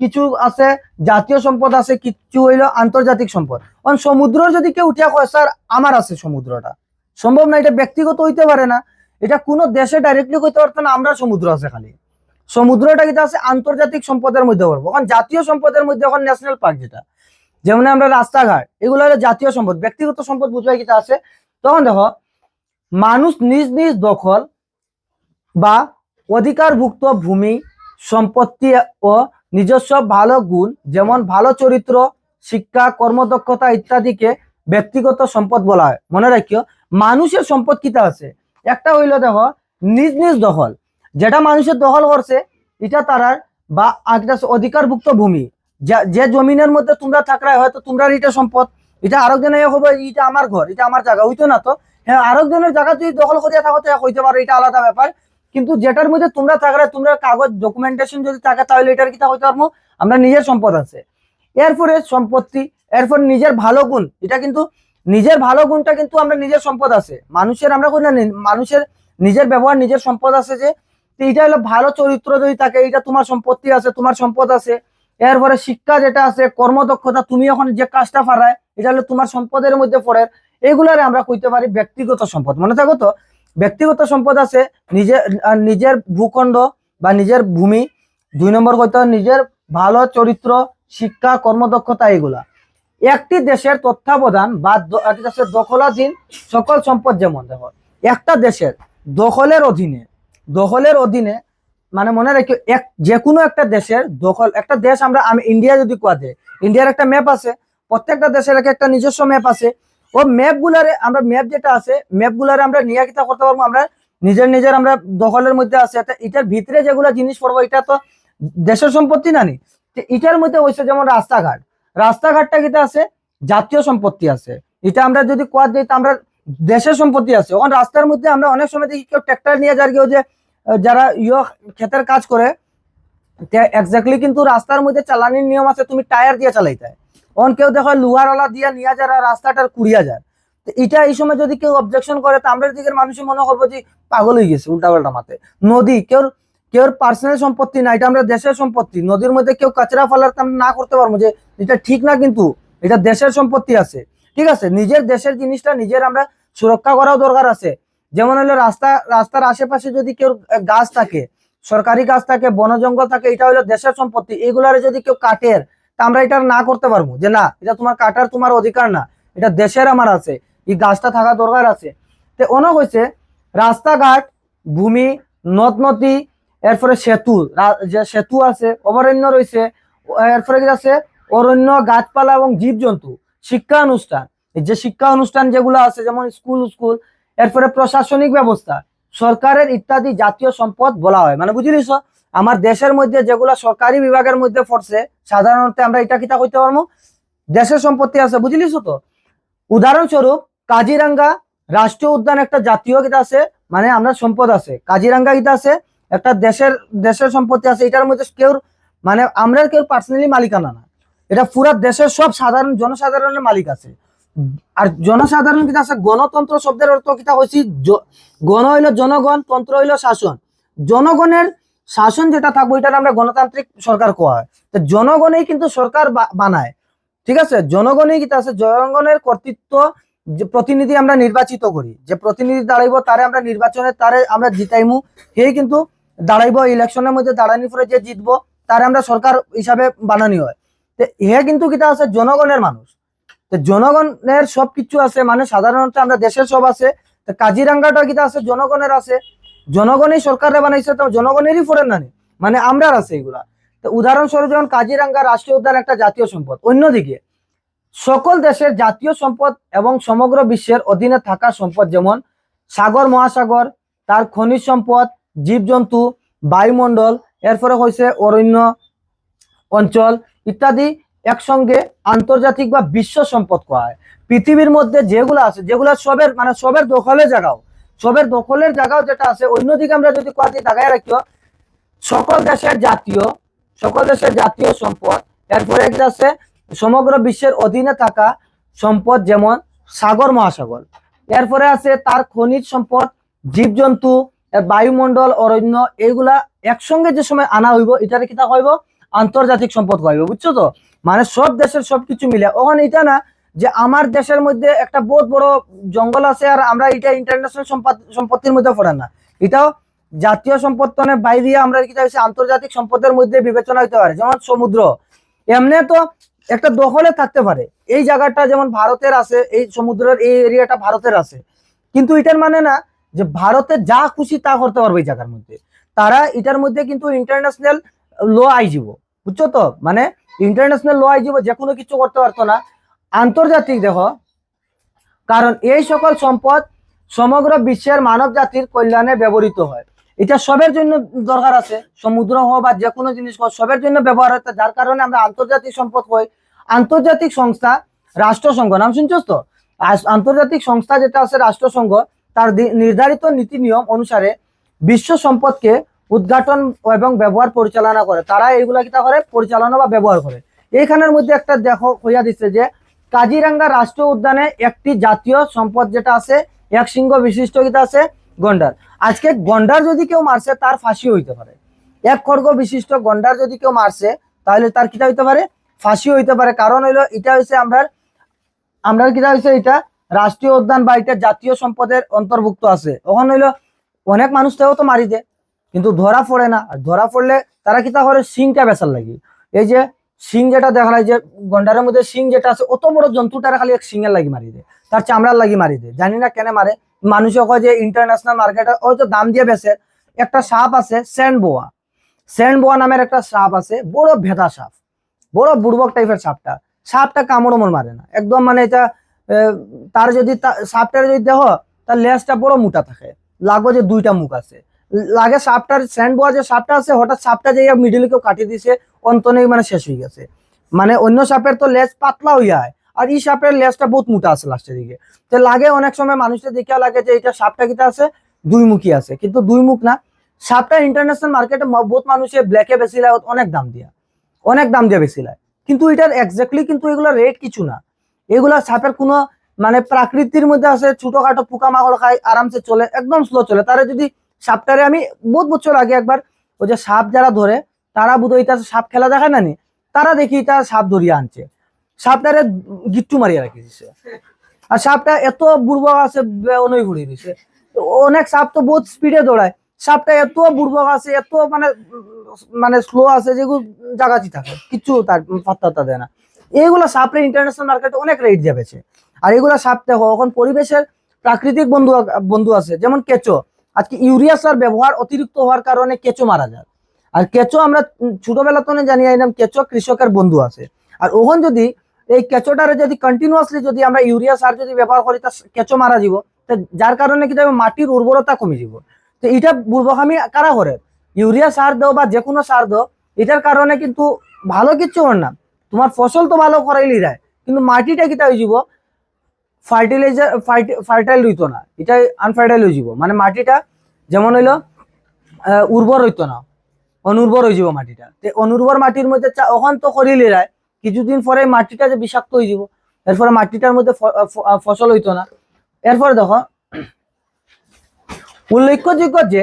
[SPEAKER 1] কিছু আছে জাতীয় সম্পদ আছে, কিছু হইলো আন্তর্জাতিক সম্পদ। কারণ সমুদ্র যদি কেউ উঠিয়া কয় স্যার আমার আছে সমুদ্রটা, সম্ভব না, এটা ব্যক্তিগত হইতে পারে না, এটা কোনো দেশে ডাইরেক্টলি কইতে পারতো না আমরা সমুদ্র আছে। খালি সমুদ্রটা কিন্তু আছে আন্তর্জাতিক সম্পদের মধ্যে পড়বো। এখন জাতীয় সম্পদের মধ্যে এখন ন্যাশনাল পার্ক, যেমন আমরা রাস্তাঘাট, এগুলো হলো জাতীয় সম্পদ। ব্যক্তিগত সম্পদ বুঝবাই কিতা আছে, তখন দেখো মানুষ নিজ নিজ দখল বা অধিকারভুক্ত ভূমি, সম্পত্তি ও নিজস্ব ভালো গুণ যেমন ভালো চরিত্র, শিক্ষা, কর্মদক্ষতা ইত্যাদিকে ব্যক্তিগত সম্পদ বলা হয়। মনে রাখিও, মানুষের সম্পদ কিতা আছে, একটা হইলো দেখো নিজ নিজ দখল, যেটা মানুষের দখল করছে এটা তারার, বা একটা অধিকারভুক্ত ভূমি, যে জমিনের মধ্যে তোমরা থাকলে হয়তো তোমরা এটা সম্পদ, এটা আরেকজনের হবে, এটা আমার ঘর, এটা আমার জায়গা, হইতো না তো? হ্যাঁ, আরেকজনের জায়গা যদি দখল করিয়া থাকো তো হইতে পারো, এটা আলাদা ব্যাপার। কিন্তু যেটার মধ্যে তোমরা থাকলে, তোমরা কাগজ ডকুমেন্টেশন যদি থাকে, তাহলে এটার কিতা হইতে পারবো, আমরা নিজের সম্পদ আছে। এরপরে সম্পত্তি, এরপর নিজের ভালো গুণ, এটা কিন্তু নিজের ভালো গুণটা কিন্তু আমরা নিজের সম্পদ আছে মানুষের, আমরা কই না মানুষের নিজের ব্যবহার নিজের সম্পদ আছে, যে তো এটা হলো ভালো চরিত্র যদি থাকে, এটা তোমার সম্পত্তি আছে, তোমার সম্পদ আছে। এরপরে শিক্ষা যেটা আছে, কর্মদক্ষতা, তুমি এখন যে কাজটা পারায় এটা হলো তোমার সম্পদের মধ্যে পড়ে, এগুলারে আমরা কইতে পারি ব্যক্তিগত সম্পদ। মনে থাকো তো, ব্যক্তিগত সম্পদ আছে নিজের নিজের ভূখণ্ড বা নিজের ভূমি, 2 নম্বর কইতে নিজের ভালো চরিত্র, শিক্ষা, কর্মদক্ষতা, এগুলা। একটি দেশের তত্ত্বাবধান বা একটি দেশের দখলাধীন সকল সম্পদ, যেমন দেখো একটা দেশের দখলের অধীনে মানে মনে রাখি, যে কোনো একটা দেশের দখল, একটা দেশ আমি ইন্ডিয়া যদি কোয়া যায়, ইন্ডিয়ার একটা ম্যাপ আছে, প্রত্যেকটা দেশের একটা নিজস্ব ম্যাপ আছে। ও ম্যাপ গুলারে আমরা, ম্যাপ যেটা আছে, ম্যাপ গুলারে আমরা নিয়ে কিতা করতে পারবো, আমরা নিজের আমরা দখলের মধ্যে আছে। এটার ভিতরে যেগুলা জিনিস পড়বো, এটা তো দেশের সম্পত্তি না নি। এটার মধ্যে হয়েছে যেমন রাস্তাঘাটটা কিটা আছে, জাতীয় সম্পত্তি আছে। এটা আমরা যদি কোয়া যাই, তা আমরা দেশের সম্পত্তি আছে। ওখানে রাস্তার মধ্যে আমরা অনেক সময় দেখি কেউ ট্রাক্টর নিয়ে যায়, কেউ যে যারা ক্ষেতের কাজ করে, এক্স্যাক্টলি কিন্তু রাস্তার মধ্যে চালানির নিয়ম আছে, তুমি টায়ার দিয়ে চালাইতে। অন কেউ দেখো লোহার দিয়া নিয়ে যারা রাস্তাটার কুড়িয়া যায়। এটা এই সময় যদি কেউ অবজেকশন করে, তো আমরা দিকের মানুষই মনে করবো যে পাগল হয়ে গেছে, উল্টাপাল্টা মাথায়। নদী কেউর পার্সোনাল সম্পত্তি না, এটা আমরা দেশের সম্পত্তি। নদীর মধ্যে কেউ কাঁচরা ফেলার আমরা না করতে পারবো, যে এটা ঠিক না, কিন্তু এটা দেশের সম্পত্তি আছে। ঠিক আছে, নিজের দেশের জিনিসটা নিজের আমরা সুরক্ষা করাও দরকার আছে। যেমন হলো রাস্তার আশেপাশে যদি কেউ গাছ থাকে, সরকারি গাছ থাকে, বন জঙ্গল থাকে, এটা হলো দেশের সম্পত্তি। এগুলারে যদি কেউ কাটের, তা আমরা এটা না করতে পারবো, যে না, এটা তোমার কাটার তোমার অধিকার না, এটা দেশের আমার আছে, এই গাছটা থাকা দরকার আছে। তো অনেক হয়েছে রাস্তাঘাট, ভূমি, নদ নদী, এরপরে যে সেতু আছে, অভয়ারণ্য রয়েছে, এরপরে কি আছে অরণ্য, গাছপালা এবং জীবজন্তু, শিক্ষা অনুষ্ঠান, এই যে শিক্ষা অনুষ্ঠান যেগুলো আছে, যেমন স্কুল, এরপরে প্রশাসনিক ব্যবস্থা, সরকারের ইত্যাদি জাতীয় সম্পদ বলা হয়। মানে বুঝলিস, আমার দেশের মধ্যে যেগুলো সরকারি বিভাগের মধ্যে পড়ছে, সাধারণত আমরা এটা কিতা কইতে পারবো, দেশের সম্পত্তি আছে। বুঝলিস তো? উদাহরণস্বরূপ কাজিরাঙ্গা রাষ্ট্রীয় উদ্যান একটা জাতীয় কিতা আছে, মানে আমরা সম্পদ আছে। কাজিরাঙ্গা কিতা আছে, একটা দেশের সম্পত্তি আছে। এটার মধ্যে মানে আমরা কেউ পার্সোনালি মালিকানা না, এটা পুরা দেশের সব জনসাধারণের মালিক আছে। আর জনসাধারণ কিতা আছে, গণতন্ত্র শব্দের অর্থ কিতা হয়েছি, গণ হইলো জনগণ, তন্ত্র হইলো শাসন। জনগণের শাসন যেটা থাকবো, এটা আমরা গণতান্ত্রিক সরকার কোয়া হয়। তো জনগণই কিন্তু সরকার বানায়। ঠিক আছে, জনগণই কিতা আছে, জনগণের কর্তৃত্ব, যে প্রতিনিধি আমরা নির্বাচিত করি, যে প্রতিনিধি দাঁড়াইব তারে আমরা নির্বাচনে তারে আমরা জিতাইমু, হে কিন্তু দাঁড়াইব ইলেকশনের মধ্যে, দাঁড়ানোর পরে যে জিতবো তারে আমরা সরকার হিসাবে বানানি হয়। তো হে কিন্তু কিতা আছে, জনগণের মানুষ। তো জনগণের সবকিছু আছে, মানে সাধারণত আমরা দেশের সব আছে। তো কাজিরাঙ্গাটা কিতা আছে, জনগণের আছে। জনগণই সরকারে বানাইছে, তো জনগণেরই ফোরেন না, মানে আমরার আছে এগুলা। তো উদাহরণস্বরূপ যেমন কাজিরাঙ্গা রাষ্ট্রীয় উদ্যান একটা জাতীয় সম্পদ। অন্যদিকে সকল দেশের জাতীয় সম্পদ এবং সমগ্র বিশ্বের অধীনে থাকা সম্পদ, যেমন সাগর মহাসাগর, তার খনিজ সম্পদ, জীবজন্তু, বায়ুমণ্ডল, এরপরে হয়েছে অরণ্য অঞ্চল ইত্যাদি, একসঙ্গে আন্তর্জাতিক বা বিশ্ব সম্পদ কোয়া হয়। পৃথিবীর মধ্যে যেগুলো আছে, যেগুলো সবের দখলের জায়গাও যেটা আছে। অন্যদিকে আমরা যদি কোয়া দিই, তাকায় রাখিও, সকল দেশের জাতীয় সম্পদ। এরপরে একটা আছে সমগ্র বিশ্বের অধীনে থাকা সম্পদ, যেমন সাগর মহাসাগর। এরপরে আছে তার খনিজ সম্পদ, জীবজন্তু, বায়ুমণ্ডল, অরণ্য, এইগুলা একসঙ্গে যে সময় আনা হইব, এটারে কিতা হইব, আন্তর্জাতিক সম্পদ হইব। বুঝছো তো? মানে সব দেশের সবকিছু মিলে। ওখানে এটা না যে আমার দেশের মধ্যে একটা বহুত বড় জঙ্গল আছে, আর আমরা এটা ইন্টারন্যাশনাল সম্পত্তির মধ্যে পড়ে না, এটাও জাতীয় সম্পদ বাইরে আমরা কি চাইছি, আন্তর্জাতিক সম্পদের মধ্যে বিবেচনা হইতে পারে। যেমন সমুদ্র, এমনি তো একটা দখলে থাকতে পারে। এই জায়গাটা যেমন ভারতের আছে, এই সমুদ্রের এই এরিয়াটা ভারতের আছে, কিন্তু এটার মানে না যে ভারতে যা খুশি তা করতে পারবে এই জায়গার মধ্যে। তারা এটার মধ্যে কিন্তু ইন্টারন্যাশনাল ল আইজিব, বুঝছো তো, মানে ইন্টারন্যাশনাল ল আইজিব যে কোনো কিছু করতে পারতো না। আন্তর্জাতিক দেখো, কারণ এই সকল সম্পদ সমগ্র বিশ্বের মানব জাতির কল্যাণে ব্যবহৃত হয়। এটা সবের জন্য দরকার আছে, সমুদ্র হোক বা যে কোনো জিনিস হোক সবের জন্য ব্যবহার হচ্ছে, যার কারণে আমরা আন্তর্জাতিক সম্পদ কই। আন্তর্জাতিক সংস্থা রাষ্ট্রসংঘ নাম শুনছস তো? আন্তর্জাতিক সংস্থা যেটা আছে রাষ্ট্রসংঘ, তার নির্ধারিত নীতি নিয়ম অনুসারে বিশ্ব সম্পদকে উদ্ঘাটন এবং ব্যবহার পরিচালনা করে। তারা এইগুলা কিটা করে, পরিচালনা বা ব্যবহার করে। এইখানের মধ্যে একটা দেখো হইয়া দিচ্ছে যে কাজিরাঙ্গা রাষ্ট্রীয় উদ্যানে একটি জাতীয় সম্পদ যেটা আছে, এক সিংহ বিশিষ্ট কিটা আছে, গন্ডার। আজকে গন্ডার যদি কেউ মারছে তার ফাঁসি হইতে পারে। এক খড়গ বিশিষ্ট গন্ডার যদি কেউ মারছে তাহলে তার কিটা হইতে পারে, ফাঁসি হইতে পারে। কারণ হইলো এটা হচ্ছে আমরা আমরা কিটা হচ্ছে এটা রাষ্ট্রীয় উদ্যান বা এটা জাতীয় সম্পদের অন্তর্ভুক্ত আছে। ওখানে হইলো অনেক মানুষ তো মারি দেয়, কিন্তু ধরা পড়ে না। আর ধরা পড়লে তারা কিটা করে, সিংটা বেচার লাগি। এই যে সিং যেটা দেখা যায় যে গন্ডারের মধ্যে সিং যেটা আছে, অত বড় জন্তুটার খালি এক সিংয়ের লাগি মারি দেয়, তার চামড়ার লাগি মারি দেয়। জানি না কেন মারে। মানুষে কয় যে ইন্টারন্যাশনাল মার্কেটে হয়তো দাম দিয়ে বেচে। একটা সাপ আছে স্যান্ড বোয়া নামের একটা সাপ আছে, বড় ভেদা সাপ, বড় বুড়বক টাইপের সাপটা। সাপটা কামড় মারে না একদম, মানে এটা তার যদি সাপটার যদি দেখো তার লেজটা বড় মোটা থাকে, লাগো যে দুইটা মুখ আছে। লাগে সাপটার স্যান্ড বোয়া যে সাপটা আছে, হঠাৎ সাপটা যে মিডিলে কেউ কাটিয়ে দিছে, অন্তনেই মানে শেষ হয়ে গেছে। মানে অন্য সাপের তো লেজ পাতলা হইয়া হয়, আর এই সাপের লেজটা বহুত মোটা আছে লাস্টের দিকে। তো লাগে অনেক সময় মানুষের দিকে লাগে যে এটা সাপটা কিটা আছে, দুই মুখী আছে, কিন্তু দুই মুখ না। সাপটা ইন্টারন্যাশনাল মার্কেটে বহুত মানুষে ব্ল্যাকে বেশি লায়, অনেক দাম দিয়ে বেশি লায়। কিন্তু এটার এক্স্যাক্টলি কিন্তু এগুলো রেট কিছু না। এগুলা সাপের কোনো মানে প্রাকৃতির মধ্যে আছে, ছোটখাটো পোকামাকড় খায়, আরামসে চলে, একদম স্লো চলে। তারা যদি সাপটারে, আমি বহুত বছর আগে একবার ওই যে সাপ যারা ধরে তারা বুধহয় এটা সাপ খেলা দেখায় না নি, তারা দেখি এটা সাপ ধরিয়া আনছে, সাপটারে গিট্টু মারিয়া রাখি দিছে। আর সাপটা এত বুড়বক আছে, অনই ঘুরে দিছে। অনেক সাপ তো বহুত স্পিডে দৌড়ায়, সাপটা এত বুড়বক আছে, এত মানে মানে স্লো আছে, যেগুলো জাগাতি থাকে, কিছু তার পাত্তা দেয় না। এইগুলো সাপের ইন্টারন্যাশনাল মার্কেটে অনেক রেট যাবেছে। আর এগুলা সাপ দেখো এখন পরিবেশের প্রাকৃতিক বন্ধু বন্ধু আছে, যেমন কেঁচো। আজকে ইউরিয়া সার ব্যবহার অতিরিক্ত হওয়ার কারণে কেঁচো মারা যায়। আর কেঁচো আমরা ছোটবেলা তো জানি আইলাম কেঁচো কৃষকের বন্ধু আছে। আর ওখান যদি এই কেঁচোটারে যদি কন্টিনিউয়াসলি যদি আমরা ইউরিয়া সার যদি ব্যবহার করি, তা কেঁচো মারা যাব, যার কারণে কি মাটির উর্বরতা কমে যাব। তো এটা বুর্বকামি কারা করে, ইউরিয়া সার দাও বা যে কোনো সার দাও, এটার কারণে কিন্তু ভালো কিছু হয় না। তোমার ফসল তো ভালো করাইলি যায়, কিন্তু মাটিটা কিটা হয়ে যাব, ফার্টাইল হইতো না, এটা আনফার্টাইল হয়ে যাব। মানে মাটিটা যেমন হইলো উর্বর হইতো না, অনুর্বর হয়ে যাব মাটিটা। অনুর্বর মাটির মধ্যে ওখান তো করিলি যায়, কিছুদিন পরে মাটিটা যে বিষাক্ত হয়ে যাব, এরপরে মাটিটার মধ্যে ফসল হইতো না। এরপরে দেখো উল্লেখযোগ্য যে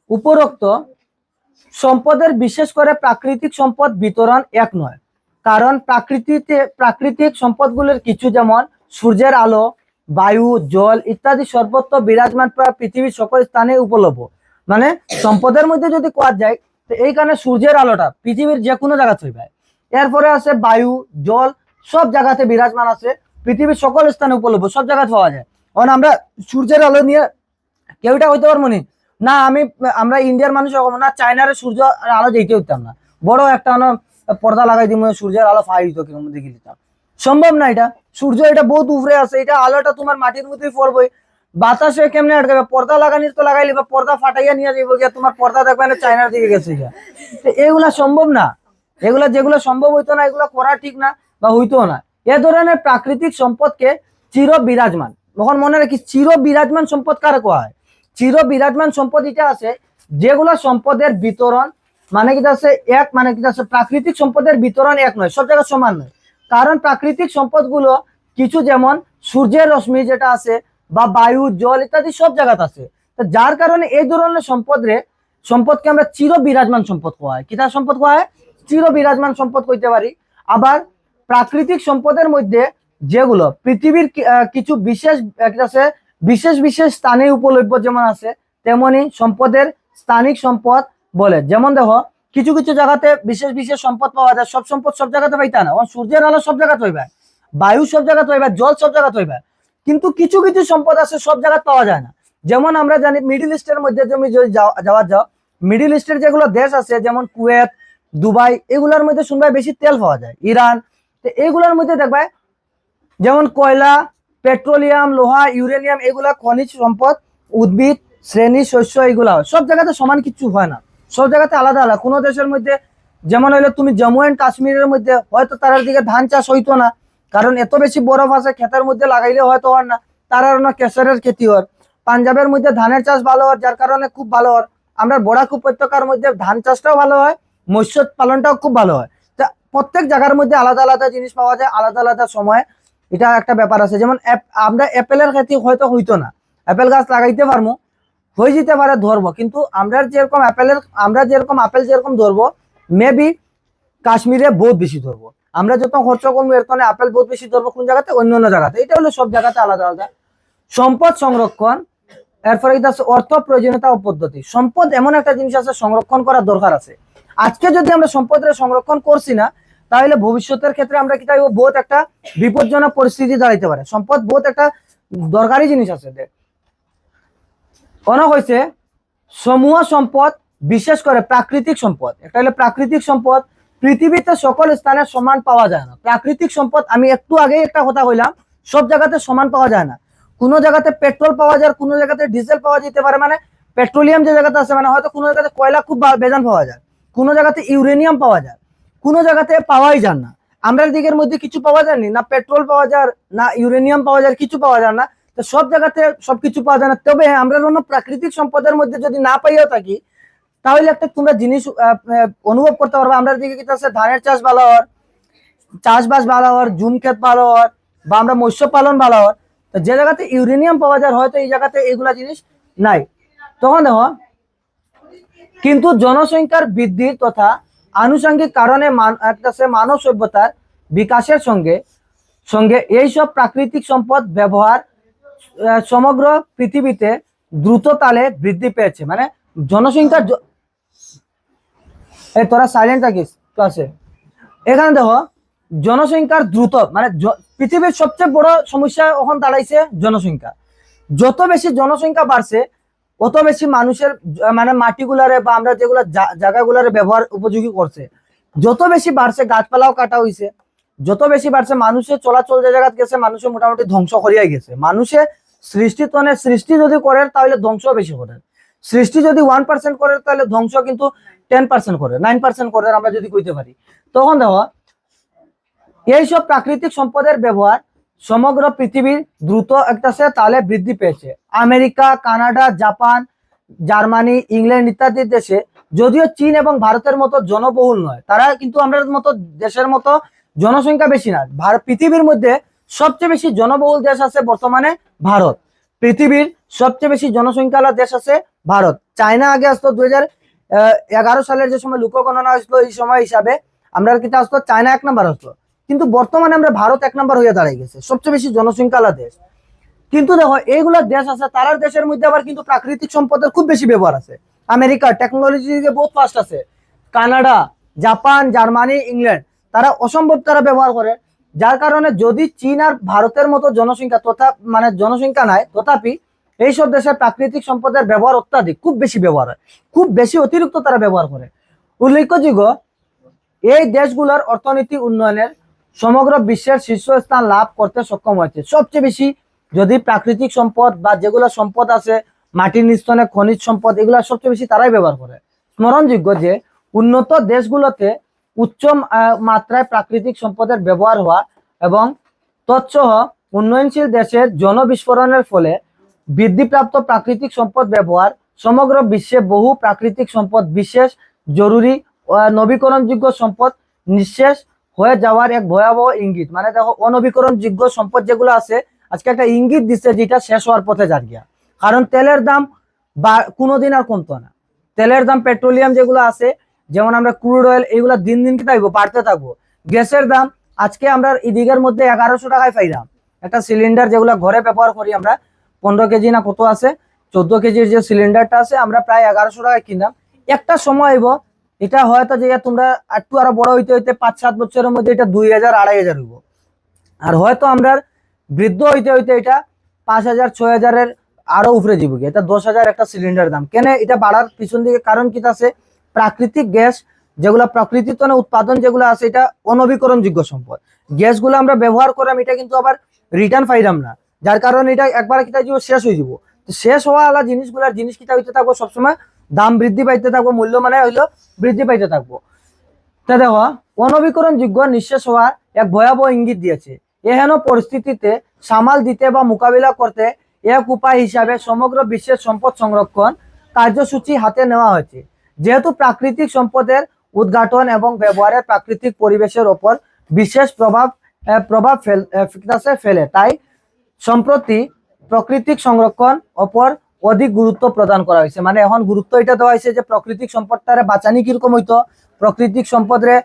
[SPEAKER 1] উপরোক্ত সম্পদের বিশেষ করে প্রাকৃতিক সম্পদ বিতরণ এক নয়। কারণ প্রাকৃতিক সম্পদগুলোর কিছু, যেমন সূর্যের আলো, বায়ু, জল ইত্যাদি সর্বত্র বিরাজমান, প্রায় পৃথিবীর সকল স্থানে উপলব্ধ। মানে সম্পদের মধ্যে যদি কোয়া যায়, তো এই কারণে সূর্যের আলোটা পৃথিবীর যে কোনো জায়গাতে হইবে। এরপরে আছে বায়ু, জল, সব জায়গাতে বিরাজমান আছে, পৃথিবীর সকল স্থানে উপলব্ধ, সব জায়গাতে পাওয়া যায়। কারণ আমরা সূর্যের আলো নিয়ে কেউটা হইতে পারবো না। আমরা ইন্ডিয়ার মানুষ না, চায়নার সূর্য আলো যেতে হইতাম না, বড় একটা পর্দা লাগাই দিব, সূর্যের আলো ফাই দিত কিরকম দেখে দিতাম, সম্ভব না। এটা সূর্য এটা বহুত উপরে আছে, এটা আলোটা তোমার মাটির মধ্যেই পড়বে, বাতাসে কেমনে আটকাবে, পর্দা লাগানির তো লাগাইলি বা পর্দা ফাটাইয়া নিয়ে যাবো গিয়া, তোমার পর্দা দেখবে না চায়নার দিকে গেছে গিয়া। এগুলা সম্ভব না, যেগুলো সম্ভব হইতো না এগুলো করা ঠিক না বা হইতো না। এ ধরনের প্রাকৃতিক সম্পদকে চির বিরাজমান, তখন মনে রাখি চির বিরাজমান সম্পদ কারে কোয়া হয়। চির বিরাজমান সম্পদ এটা আছে যেগুলো সম্পদের বিতরণ মানে কি আছে এক, মানে কি আছে প্রাকৃতিক সম্পদের বিতরণ এক নয়, সব জায়গায় সমান নয়। কারণ প্রাকৃতিক সম্পদগুলো কিছু, যেমন সূর্যের রশ্মি যেটা আছে, বা বায়ু, জল ইত্যাদি সব জায়গাতে আছে। তো যার কারণে এই ধরনের সম্পদকে আমরা চির বিরাজমান সম্পদ কোয়া হয়। কিটা সম্পদ কোয়া হয়, চির বিরাজমান সম্পদ কইতে পারি। আবার প্রাকৃতিক সম্পদের মধ্যে যেগুলো পৃথিবীর কিছু বিশেষ স্থানে উপলব্ধ যেমন আছে, তেমনি সম্পদের স্থানিক সম্পদ বলে। যেমন দেখো কিছু কিছু জায়গাতে বিশেষ বিশেষ সম্পদ পাওয়া যায়, সব সম্পদ সব জায়গাতে পাইতা না। সূর্যের আলো সব জায়গাতে হইবে, বায়ু সব জায়গাতে হইবে, জল সব জায়গাতে হইবে, কিন্তু কিছু কিছু সম্পদ আছে সব জায়গাতে পাওয়া যায় না। যেমন আমরা জানি মিডল ইস্টের মধ্যে তুমি যদি যাও মিডল ইস্টের যেগুলো দেশ আছে যেমন কুয়েত, দুবাই, এগুলোর মধ্যে শুনবাই বেশি তেল পাওয়া যায়, ইরান। তো এগুলোর মধ্যে দেখবে যেমন কয়লা, পেট্রোলিয়াম, লোহা, ইউরেনিয়াম, এগুলা খনিজ সম্পদ, উদ্ভিদ শ্রেণী, শস্য, এগুলা হয়। সব জায়গাতে সমান কিছু হয় না, সব জায়গাতে আলাদা আলাদা। কোনো দেশের মধ্যে যেমন হইলো তুমি জম্মু অ্যান্ড কাশ্মীরের মধ্যে হয়তো তার দিকে ধান চাষ হইতো না, কারণ এত বেশি বরফ আছে, ক্ষেতের মধ্যে লাগাইলে হয়তো হয় না, তার না কেশরের খেতি হয়। পাঞ্জাবের মধ্যে ধানের চাষ ভালো হয়, যার কারণে খুব ভালো হয়। আমরা বরাক উপত্যকার মধ্যে ধান চাষটাও ভালো হয়, মৎস্য পালনটাও খুব ভালো হয়। তা প্রত্যেক জায়গার মধ্যে আলাদা আলাদা জিনিস পাওয়া যায় আলাদা আলাদা সময়, এটা একটা ব্যাপার আছে। যেমন আমরা অ্যাপেলের খেতি হয়তো হইতো না, অ্যাপেল গাছ লাগাইতে পারবো, হয়ে যেতে পারে, ধরবো, কিন্তু আমরা যেরকম আপেল যেরকম ধরবো, মেবি কাশ্মীরে বহুত বেশি ধরবো। আমরা যত খরচ করবো এর কারণে আপেল বহুত বেশি ধরবো কোন জায়গাতে, অন্য অন্য জায়গাতে। এটা হলো সব জায়গাতে আলাদা আলাদা। সম্পদ সংরক্ষণ, এরপরে এটা হচ্ছে অর্থ প্রয়োজনীয়তা ও পদ্ধতি। সম্পদ এমন একটা জিনিস আছে সংরক্ষণ করার দরকার আছে। আজকে যদি আমরা সম্পদের সংরক্ষণ করছি না, তাহলে ভবিষ্যতের ক্ষেত্রে আমরা কি চাইবো, বহুত একটা বিপজ্জনক পরিস্থিতি দাঁড়াইতে পারে। সম্পদ বহুত একটা দরকারি জিনিস আছে। অনেক হয়েছে সমূহ সম্পদ, বিশেষ করে প্রাকৃতিক সম্পদ। একটা হলো প্রাকৃতিক সম্পদ, পৃথিবীতে সকল স্থানে সমান পাওয়া যায় না। প্রাকৃতিক সম্পদ আমি একটু আগে একটা কথা কইলাম, সব জায়গাতে সমান পাওয়া যায় না। কোনো জায়গাতে পেট্রোল পাওয়া যায়, কোনো জায়গাতে ডিজেল পাওয়া যেতে পারে, মানে পেট্রোলিয়াম যে জায়গাতে আছে, মানে হয়তো কোনো জায়গাতে কয়লা খুব বেজান পাওয়া যায়, কোনো জায়গাতে ইউরেনিয়াম পাওয়া যায়, কোনো জায়গাতে পাওয়াই যায় না। আমরা দিকের মধ্যে কিছু পাওয়া যায়নি, না পেট্রোল পাওয়া যায়, না ইউরেনিয়াম পাওয়া যায়, কিছু পাওয়া যায় না। তো সব জায়গাতে সবকিছু পাওয়া যায় না। তবে আমরা অন্য প্রাকৃতিক সম্পদের মধ্যে যদি না পাইও থাকি, তাহলে একটা তোমরা জিনিস অনুভব করতে পারবে। আমরা দিকে কি আছে, ধানের চাষ ভালো হওয়ার, চাষবাস ভালো হওয়ার, জুম ক্ষেত ভালো হওয়ার, বা আমরা মৎস্য পালন ভালো হওয়ার। তো যে জায়গাতে ইউরেনিয়াম পাওয়া যায় হয়তো এই জায়গাতে এগুলা জিনিস নাই। তখন দেখো, কিন্তু জনসংখ্যার বৃদ্ধির তথা আনুষঙ্গিক কারণে মানব সভ্যতার বিকাশের সঙ্গে সঙ্গে এইসব প্রাকৃতিক সম্পদ ব্যবহার সমগ্র পৃথিবীতে দ্রুত তালে বৃদ্ধি পেয়েছে। মানে জনসংখ্যার এই তোরা সাইলেন্ট থাকিস ক্লাসে। এখানে দেখো জনসংখ্যার দ্রুত, মানে পৃথিবীর সবচেয়ে বড় সমস্যা এখন দাঁড়াইছে জনসংখ্যা। যত বেশি জনসংখ্যা বাড়ছে, অত বেশি মানুষের মানে মাটিগুলারে বা আমরা যেগুলো জায়গাগুলারে ব্যবহার উপযোগী করছে, যত বেশি বাড়ছে, গাছপালাও কাটা হয়েছে, যত বেশি বাড়ছে, মানুষের চলাচল যে জায়গা গেছে, মানুষের মোটামুটি ধ্বংস করিয়াই গেছে। মানুষের সৃষ্টি যদি করে তাহলে ধ্বংস বেশি করে। সৃষ্টি যদি 1% করে তাহলে ধ্বংস কিন্তু 10% করে, 9% করে, আমরা যদি কইতে পারি। তখন দেখো এইসব প্রাকৃতিক সম্পদের ব্যবহার সমগ্র পৃথিবীর দ্রুত একটা তালে বৃদ্ধি পেয়েছে। America, Canada, Japan, Germany, England ইত্যাদি দেশে, যদিও চীন এবং ভারতের মতো জনবহুল নয়, তারা কিন্তু আমাদের মতো দেশের মতো জনসংখ্যা বেশি না। পৃথিবীর মধ্যে সবচেয়ে বেশি জনবহুল দেশ আছে বর্তমানে ভারত। পৃথিবীর সবচেয়ে বেশি জনসংখ্যা দেশ আছে ভারত। চায়না আগে আসতো 2011 সালের যে সময় লোকগণনা আসলো, এই সময় হিসাবে আমরা কিন্তু আসতো চায়না 1 নম্বর আসলো, কিন্তু বর্তমানে আমরা ভারত 1 নম্বর হয়ে দাঁড়িয়ে গেছে, সবচেয়ে বেশি জনসংখ্যা দেশ। কিন্তু দেখো এইগুলা দেশ আছে, তারার দেশের মধ্যে আবার কিন্তু প্রাকৃতিক সম্পদের খুব বেশি ব্যবহার আছে। আমেরিকা টেকনোলজি বহুত ফাস্ট আছে, কানাডা, জাপান, জার্মানি, ইংল্যান্ড, তারা অসম্ভব তারা ব্যবহার করে। যার কারণে যদি চীন আর ভারতের মতো জনসংখ্যা মানে জনসংখ্যা নাই, তথাপি এইসব দেশের প্রাকৃতিক সম্পদের ব্যবহার অত্যাধিক, খুব বেশি ব্যবহার হয়, খুব বেশি অতিরিক্ত তারা ব্যবহার করে। উল্লেখযোগ্য এই দেশগুলোর অর্থনীতি উন্নয়নের সমগ্র বিশ্বের শীর্ষস্থান লাভ করতে সক্ষম হয়েছে। সবচেয়ে বেশি যদি প্রাকৃতিক সম্পদ বা যেগুলো সম্পদ আছে, মাটির নিস্তনে খনিজ সম্পদ, এগুলা সবচেয়ে বেশি তারাই ব্যবহার করে। স্মরণযোগ্য যে উন্নত দেশগুলোতে উচ্চ মাত্রায় প্রাকৃতিক সম্পদের ব্যবহার হওয়া এবং তৎসহ উন্নয়নশীল দেশের জনবিস্ফোরণের ফলে বৃদ্ধিপ্রাপ্ত প্রাকৃতিক সম্পদ ব্যবহার সমগ্র বিশ্বে বহু প্রাকৃতিক সম্পদ বিশেষ জরুরি নবীকরণযোগ্য সম্পদ নিঃশেষ হয়ে যাওয়ার এক ভয়াবহ ইঙ্গিত। মানে দেখো অনবীকরণযোগ্য সম্পদ যেগুলো আছে, আজকে একটা ইঙ্গিত দিচ্ছে যেটা শেষ হওয়ার পথে যার গিয়া। কারণ তেলের দাম বা কোনোদিন আর কমতো না। তেলের দাম, পেট্রোলিয়াম যেগুলো আছে, যেমন আমরা ক্রুড অয়েল, এইগুলা দিন দিন কি থাকবো, বাড়তে থাকবো। গ্যাসের দাম আজকে আমরা ইদিকের মধ্যে 1100 টাকায় পাইলাম একটা সিলিন্ডার, যেগুলো ঘরে ব্যবহার করি আমরা, 15 কেজি না কত আছে, 14 কেজির যে সিলিন্ডারটা আছে, আমরা প্রায় 1100 টাকায় কিনলাম। একটা সময় আইব এটা হয়তো যে তোমরা একটু আরো বড় হইতে হইতে 5-7 বছরের মধ্যে এটা 2000-2500 হইব। আর হয়তো আমরা বৃদ্ধ হইতে হইতে এটা 5000-6000 আরো উপরে যাবো। এটা 10,000 একটা সিলিন্ডার দাম। কেন এটা বাড়ার পিছন দিকে কারণ কি আছে? প্রাকৃতিক গ্যাস যেগুলা প্রকৃতির তনে উৎপাদন যেগুলো আছে এটা অনবীকরণযোগ্য সম্পদ। গ্যাসগুলো আমরা ব্যবহার করলাম, এটা কিন্তু আবার রিটার্ন পাইলাম না, যার কারণে এটা একবার কিটা যাব শেষ হয়ে যাব। তো শেষ হওয়া আলা জিনিসগুলার জিনিস কিটা হইতে থাকবো, সবসময় দাম বৃদ্ধি পাইতে থাকবো, মূল্য মানে হইলো বৃদ্ধি পাইতে থাকবো। তা দেখো, অনবীকরণযোগ্য নিঃশেষ হওয়ার এক ভয়াবহ ইঙ্গিত দিয়েছে। এহেন পরিস্থিতিতে সামাল দিতে বা মোকাবিলা করতে এক উপায় হিসাবে সমগ্র বিশ্বের সম্পদ সংরক্ষণ কার্যসূচি হাতে নেওয়া হয়েছে। যেহেতু প্রাকৃতিক সম্পদের উদ্ঘাটন এবং ব্যবহারের প্রাকৃতিক পরিবেশের ওপর বিশেষ প্রভাব ফেলে, তাই সম্প্রতি প্রাকৃতিক সংরক্ষণ ওপর অধিক গুরুত্ব প্রদান করা হয়েছে। মানে এখন গুরুত্ব এটা দেওয়া হয়েছে যে প্রাকৃতিক সম্পদটারে বাঁচানি কিরকম হইতো, প্রাকৃতিক সম্পদরে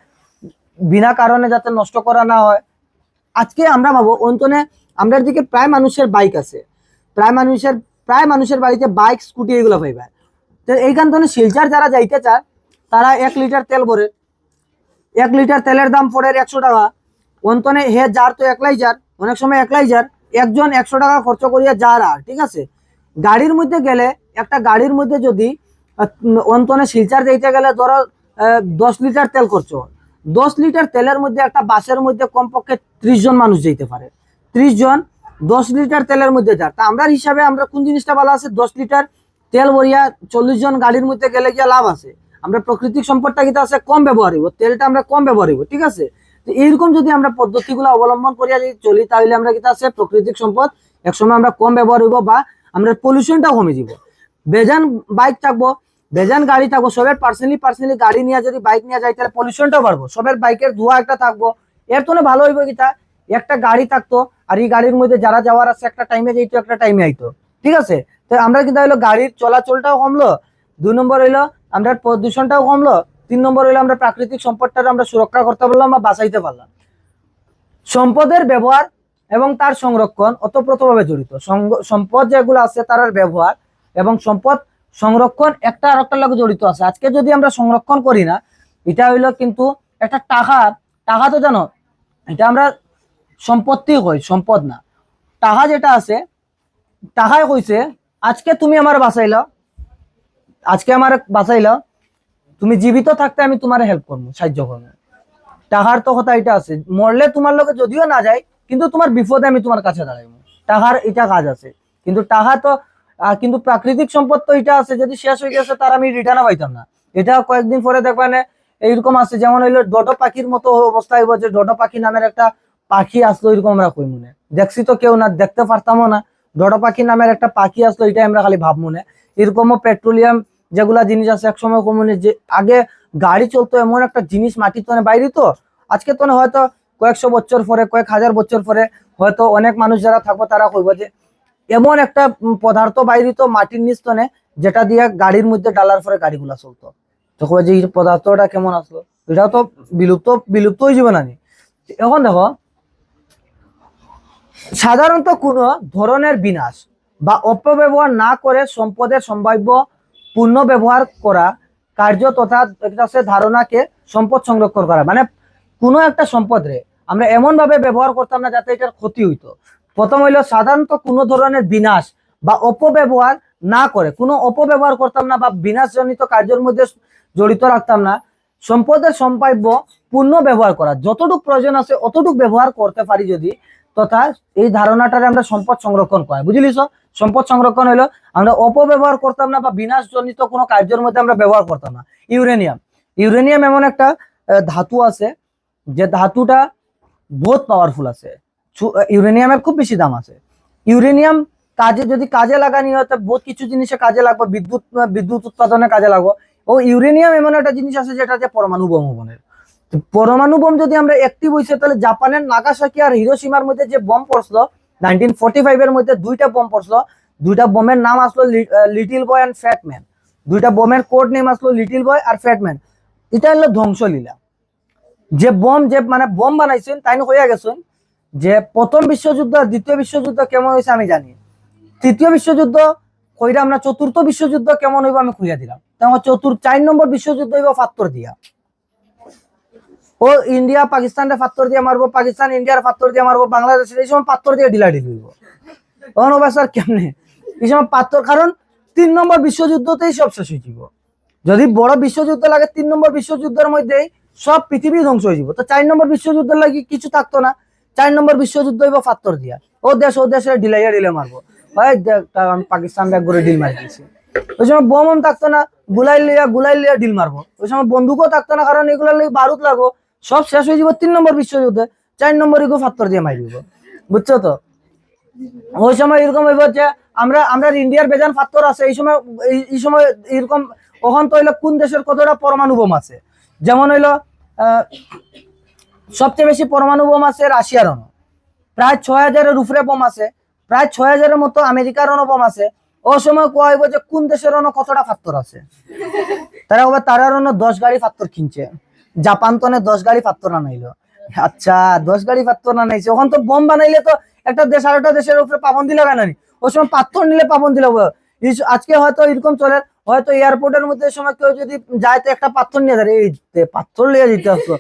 [SPEAKER 1] বিনা কারণে যাতে নষ্ট করা না হয়। আজকে আমরা ভাবো অন্তনে আমরা দিকে প্রায় মানুষের বাইক আছে, প্রায় মানুষের বাড়িতে বাইক স্কুটি এগুলো পাইবা। তো এইখান থেকে শিলচর যারা যাইতে চায় তারা 1 লিটার তেল ভরে, 1 লিটার তেলের দাম পড়ে 100 টাকা। অন্তনে হে যার তো একলাই যার, অনেক সময় একলাই যার, একজন 100 টাকা খরচ করিয়া যার। আর ঠিক আছে, গাড়ির মধ্যে গেলে একটা গাড়ির মধ্যে যদি অন্তনে শিলচর যাইতে গেলে ধরো 10 লিটার তেল খরচ, 10 লিটার তেলের মধ্যে একটা বাসের মধ্যে কমপক্ষে 30 জন মানুষ যেতে পারে। 30 জন 10 লিটার তেলের মধ্যে যার। তা আমরা হিসাবে আমরা কোন জিনিসটা ভালো আছে? 10 লিটার তেল ভরিয়া 40 জন গাড়ির মধ্যে গেলে গিয়ে লাভ আছে। আমরা প্রাকৃতিক সম্পদটা কিন্তু আছে কম ব্যবহার হইব, তেলটা আমরা কম ব্যবহার হইব। ঠিক আছে, তো এইরকম যদি আমরা পদ্ধতিগুলো অবলম্বন করিয়া যদি চলি তাহলে আমরা কিন্তু আছে প্রাকৃতিক সম্পদ একসময় আমরা কম ব্যবহার হইব বা আমরা পলিউশনটাও কমে যাব। বেজান বাইক থাকবো, বেজান গাড়ি থাকবো, সবের পার্সোনালি গাড়ি নিয়ে যদি বাইক নিয়ে যাই তাহলে পলিউশনটাও বাড়বো, সবের বাইকের ধোঁয়া একটা থাকবো। এর তো ভালো হইব কিটা একটা গাড়ি থাকতো আর এই গাড়ির মধ্যে যারা যাওয়ার আছে একটা টাইমে যাইতো একটা টাইমে আইতো। ঠিক আছে, তো আমরা কিন্তু হইলো গাড়ির চলাচলটাও কমলো, 2 নম্বর হইলো আমরা প্রদূষণটাও কমলো, 3 নম্বর হইলো আমরা প্রাকৃতিক সম্পদটা আমরা সুরক্ষা করতে পারলাম বা বাঁচাইতে পারলাম। সম্পদের ব্যবহার এবং তার সংরক্ষণ ওতপ্রোতভাবে জড়িত। সম্পদ যেগুলো আছে তার ব্যবহার এবং সম্পদ সংরক্ষণ একটা আর একটার লগে জড়িত আছে। আজকে যদি আমরা সংরক্ষণ করি না, এটা হইলো কিন্তু একটা টাকা তো জানো এটা আমরা সম্পত্তি কই, সম্পদ না। টাকা যেটা আছে, টাকায় কইছে আজকে তুমি আমার বাঁচাইলা, তুমি জীবিত থাকতে আমি তোমার হেল্প করবো, সাহায্য করবো। টাকার তো কথা এটা আছে, মরলে তোমার লোকে যদিও না যায় কিন্তু তোমার বিপদে আমি তোমার কাছে দাঁড়াইবো, টাকার এটা কাজ আছে। কিন্তু টাকা তো কিন্তু প্রাকৃতিক সম্পদ তো এটা আছে, যদি শেষ হয়ে গেছে তার আমি রিটার্নও পাইতাম না। এটা কয়েকদিন পরে দেখবেন এইরকম আছে, যেমন হইলো ডোডো পাখির মতো অবস্থা হইব, যে ডোডো পাখি নামের একটা পাখি আসলো, এরকম আমরা কই মনে দেখছি তো কেউ না, দেখতে পারতামও না। ডোডো পাখি নামের একটা পাখি আসলো, এটা আমরা খালি ভাব মনে। এরকমও পেট্রোলিয়াম যেগুলা জিনিস আছে একসময় কমনে, যে আগে গাড়ি চলতো এমন একটা জিনিস মাটির তনে বাইরে, তো আজকে তো হয়তো কয়েকশো বছর পরে, কয়েক হাজার বছর পরে হয়তো অনেক মানুষ যারা থাকবো তারা কইব যে এমন একটা পদার্থ বাইরে তো মাটির নিচ তনে, যেটা দিয়ে গাড়ির মধ্যে ডালার পরে গাড়িগুলা চলতো। তো কই যে এই পদার্থটা কেমন আসলো, এটাও তো বিলুপ্ত হয়ে যাবে না। এখন দেখো, সাধারণত কোনো ধরনের বিনাশ বা অপব্যবহার না করে সম্পদের সম্ভাব্য পূর্ণ ব্যবহার করা কার্য তথা ধারণাকে সম্পদ সংরক্ষণ করা। মানে কোনো একটা সম্পদরে আমরা এমন ভাবে ব্যবহার করতাম না যাতে এটার ক্ষতি হইতো। প্রথম হইলো সাধারণত কোনো ধরনের বিনাশ বা অপব্যবহার না করে, কোনো অপব্যবহার করতাম না বা বিনাশজনিত কার্যের মধ্যে জড়িত রাখতাম না। সম্পদের সম্ভাব্য পূর্ণ ব্যবহার করা, যতটুকু প্রয়োজন আছে অতটুকু ব্যবহার করতে পারি যদি, তথা এই ধারণাটারে আমরা সম্পদ সংরক্ষণ করা। বুঝলিস, সম্পদ সংরক্ষণ হইলো আমরা অপব্যবহার করতাম না বা বিনাশজনিত কোনো কার্যের মধ্যে আমরা ব্যবহার করতাম না। ইউরেনিয়াম এমন একটা ধাতু আছে যে ধাতুটা বহুত পাওয়ারফুল আছে, ইউরেনিয়ামের খুব বেশি দাম আছে। ইউরেনিয়াম কাজে লাগানি হয় তো বহুত কিছু জিনিসে কাজে লাগবে, বিদ্যুৎ উৎপাদনে কাজে লাগবে। ও ইউরেনিয়াম এমন একটা জিনিস আছে যেটা যে পরমাণু বোম বনের। পরমাণু বোম যদি আমরা অ্যাক্টিভ হইছে তাহলে জাপানের নাগাসাকি আর হিরোশিমার মধ্যে যে বোম পড়ছিল 1945 এর মধ্যে, 2টা বোম পড়ছিল। 2টা বোমের নাম আসলো little boy and fat man. 2টা বোমের কোড নেম আসলো লিটল বয় আর ফ্যাট ম্যান। এটা হলো ধ্বংসলীলা। যে বোম বানাইছেন তাই হইয়া গেছেন যে প্রথম বিশ্বযুদ্ধ আর দ্বিতীয় বিশ্বযুদ্ধ কেমন হয়েছে আমি জানি, তৃতীয় বিশ্বযুদ্ধ কইরা আমরা চতুর্থ বিশ্বযুদ্ধ কেমন হইব আমি খুঁজা দিলাম। তোমার 4 নম্বর বিশ্বযুদ্ধ হইব পাথর দিয়া। ও ইন্ডিয়া পাকিস্তানের পাথর দিয়ে মারবো, পাকিস্তান ইন্ডিয়ার পাথর দিয়ে মারবো, বাংলাদেশের এই সময় পাথর দিয়ে ঢিলাঢিলি হইব। তখন হবে স্যার কেমনে এই সময় পাথর, কারণ 3 নম্বর বিশ্বযুদ্ধতেই সব শেষ হয়ে যাব। যদি বড় বিশ্বযুদ্ধ লাগে 3 নম্বর বিশ্বযুদ্ধের মধ্যেই সব পৃথিবী ধ্বংস হয়ে যাব। তো 4 নম্বর বিশ্বযুদ্ধের লাগি কিছু থাকতো না। 4 নম্বর বিশ্বযুদ্ধ হইব পাথর দিয়া, ও দেশে ঢিলাইয়া ঢিলে মারবো। ভাই আমি পাকিস্তান ব্যাগ করে ডিল মারি দিয়েছি। ওই সময় বোম থাকতো না, গুলাই লিয়া ডিল মারবো। ওই সময় বন্দুকও থাকতো না, কারণ এগুলো বারুদ লাগবো। সব শেষ হয়ে যাব 3 নম্বর বিশ্বযুদ্ধে। 4 নম্বর এগুলো পাথর দিয়ে মারি দিব, বুঝছো তো? ওই সময় এরকম হইব যে আমরা ইন্ডিয়ার বেজান পাথর আছে এই সময় এরকম। ওখান তো হইলো কোন দেশের কতটা পরমাণু বোম আছে, যেমন হইলো সবচেয়ে বেশি পরমাণু বোম আছে রাশিয়ার, প্রায় 6000-এর উপরে বোম আছে, প্রায় 6000-এর মতো আমেরিকার বোম আছে। ও সময় কোয়া হইব যে কোন দেশের কতটা পাথর আছে। তারা হবে তারার 10 গাড়ি পাথর কিনছে, জাপান তো 10 গাড়ি পাথর আনাইলো। আচ্ছা 10 গাড়ি পাথর আনাইছে, ওখান তো বোম বানাইলে তো একটা দেশ আর একটা দেশের উপরে পাবন্দি লাগানো নি। ওই সময় পাথর নিলে পাবন্দি লাগবে। আজকে হয়তো এরকম চলে, হয়তো এয়ারপোর্টের মধ্যে সময় কেউ যদি যায় তো একটা পাথর নিয়ে যায়, এই পাথর নিয়ে যেতে আসতো।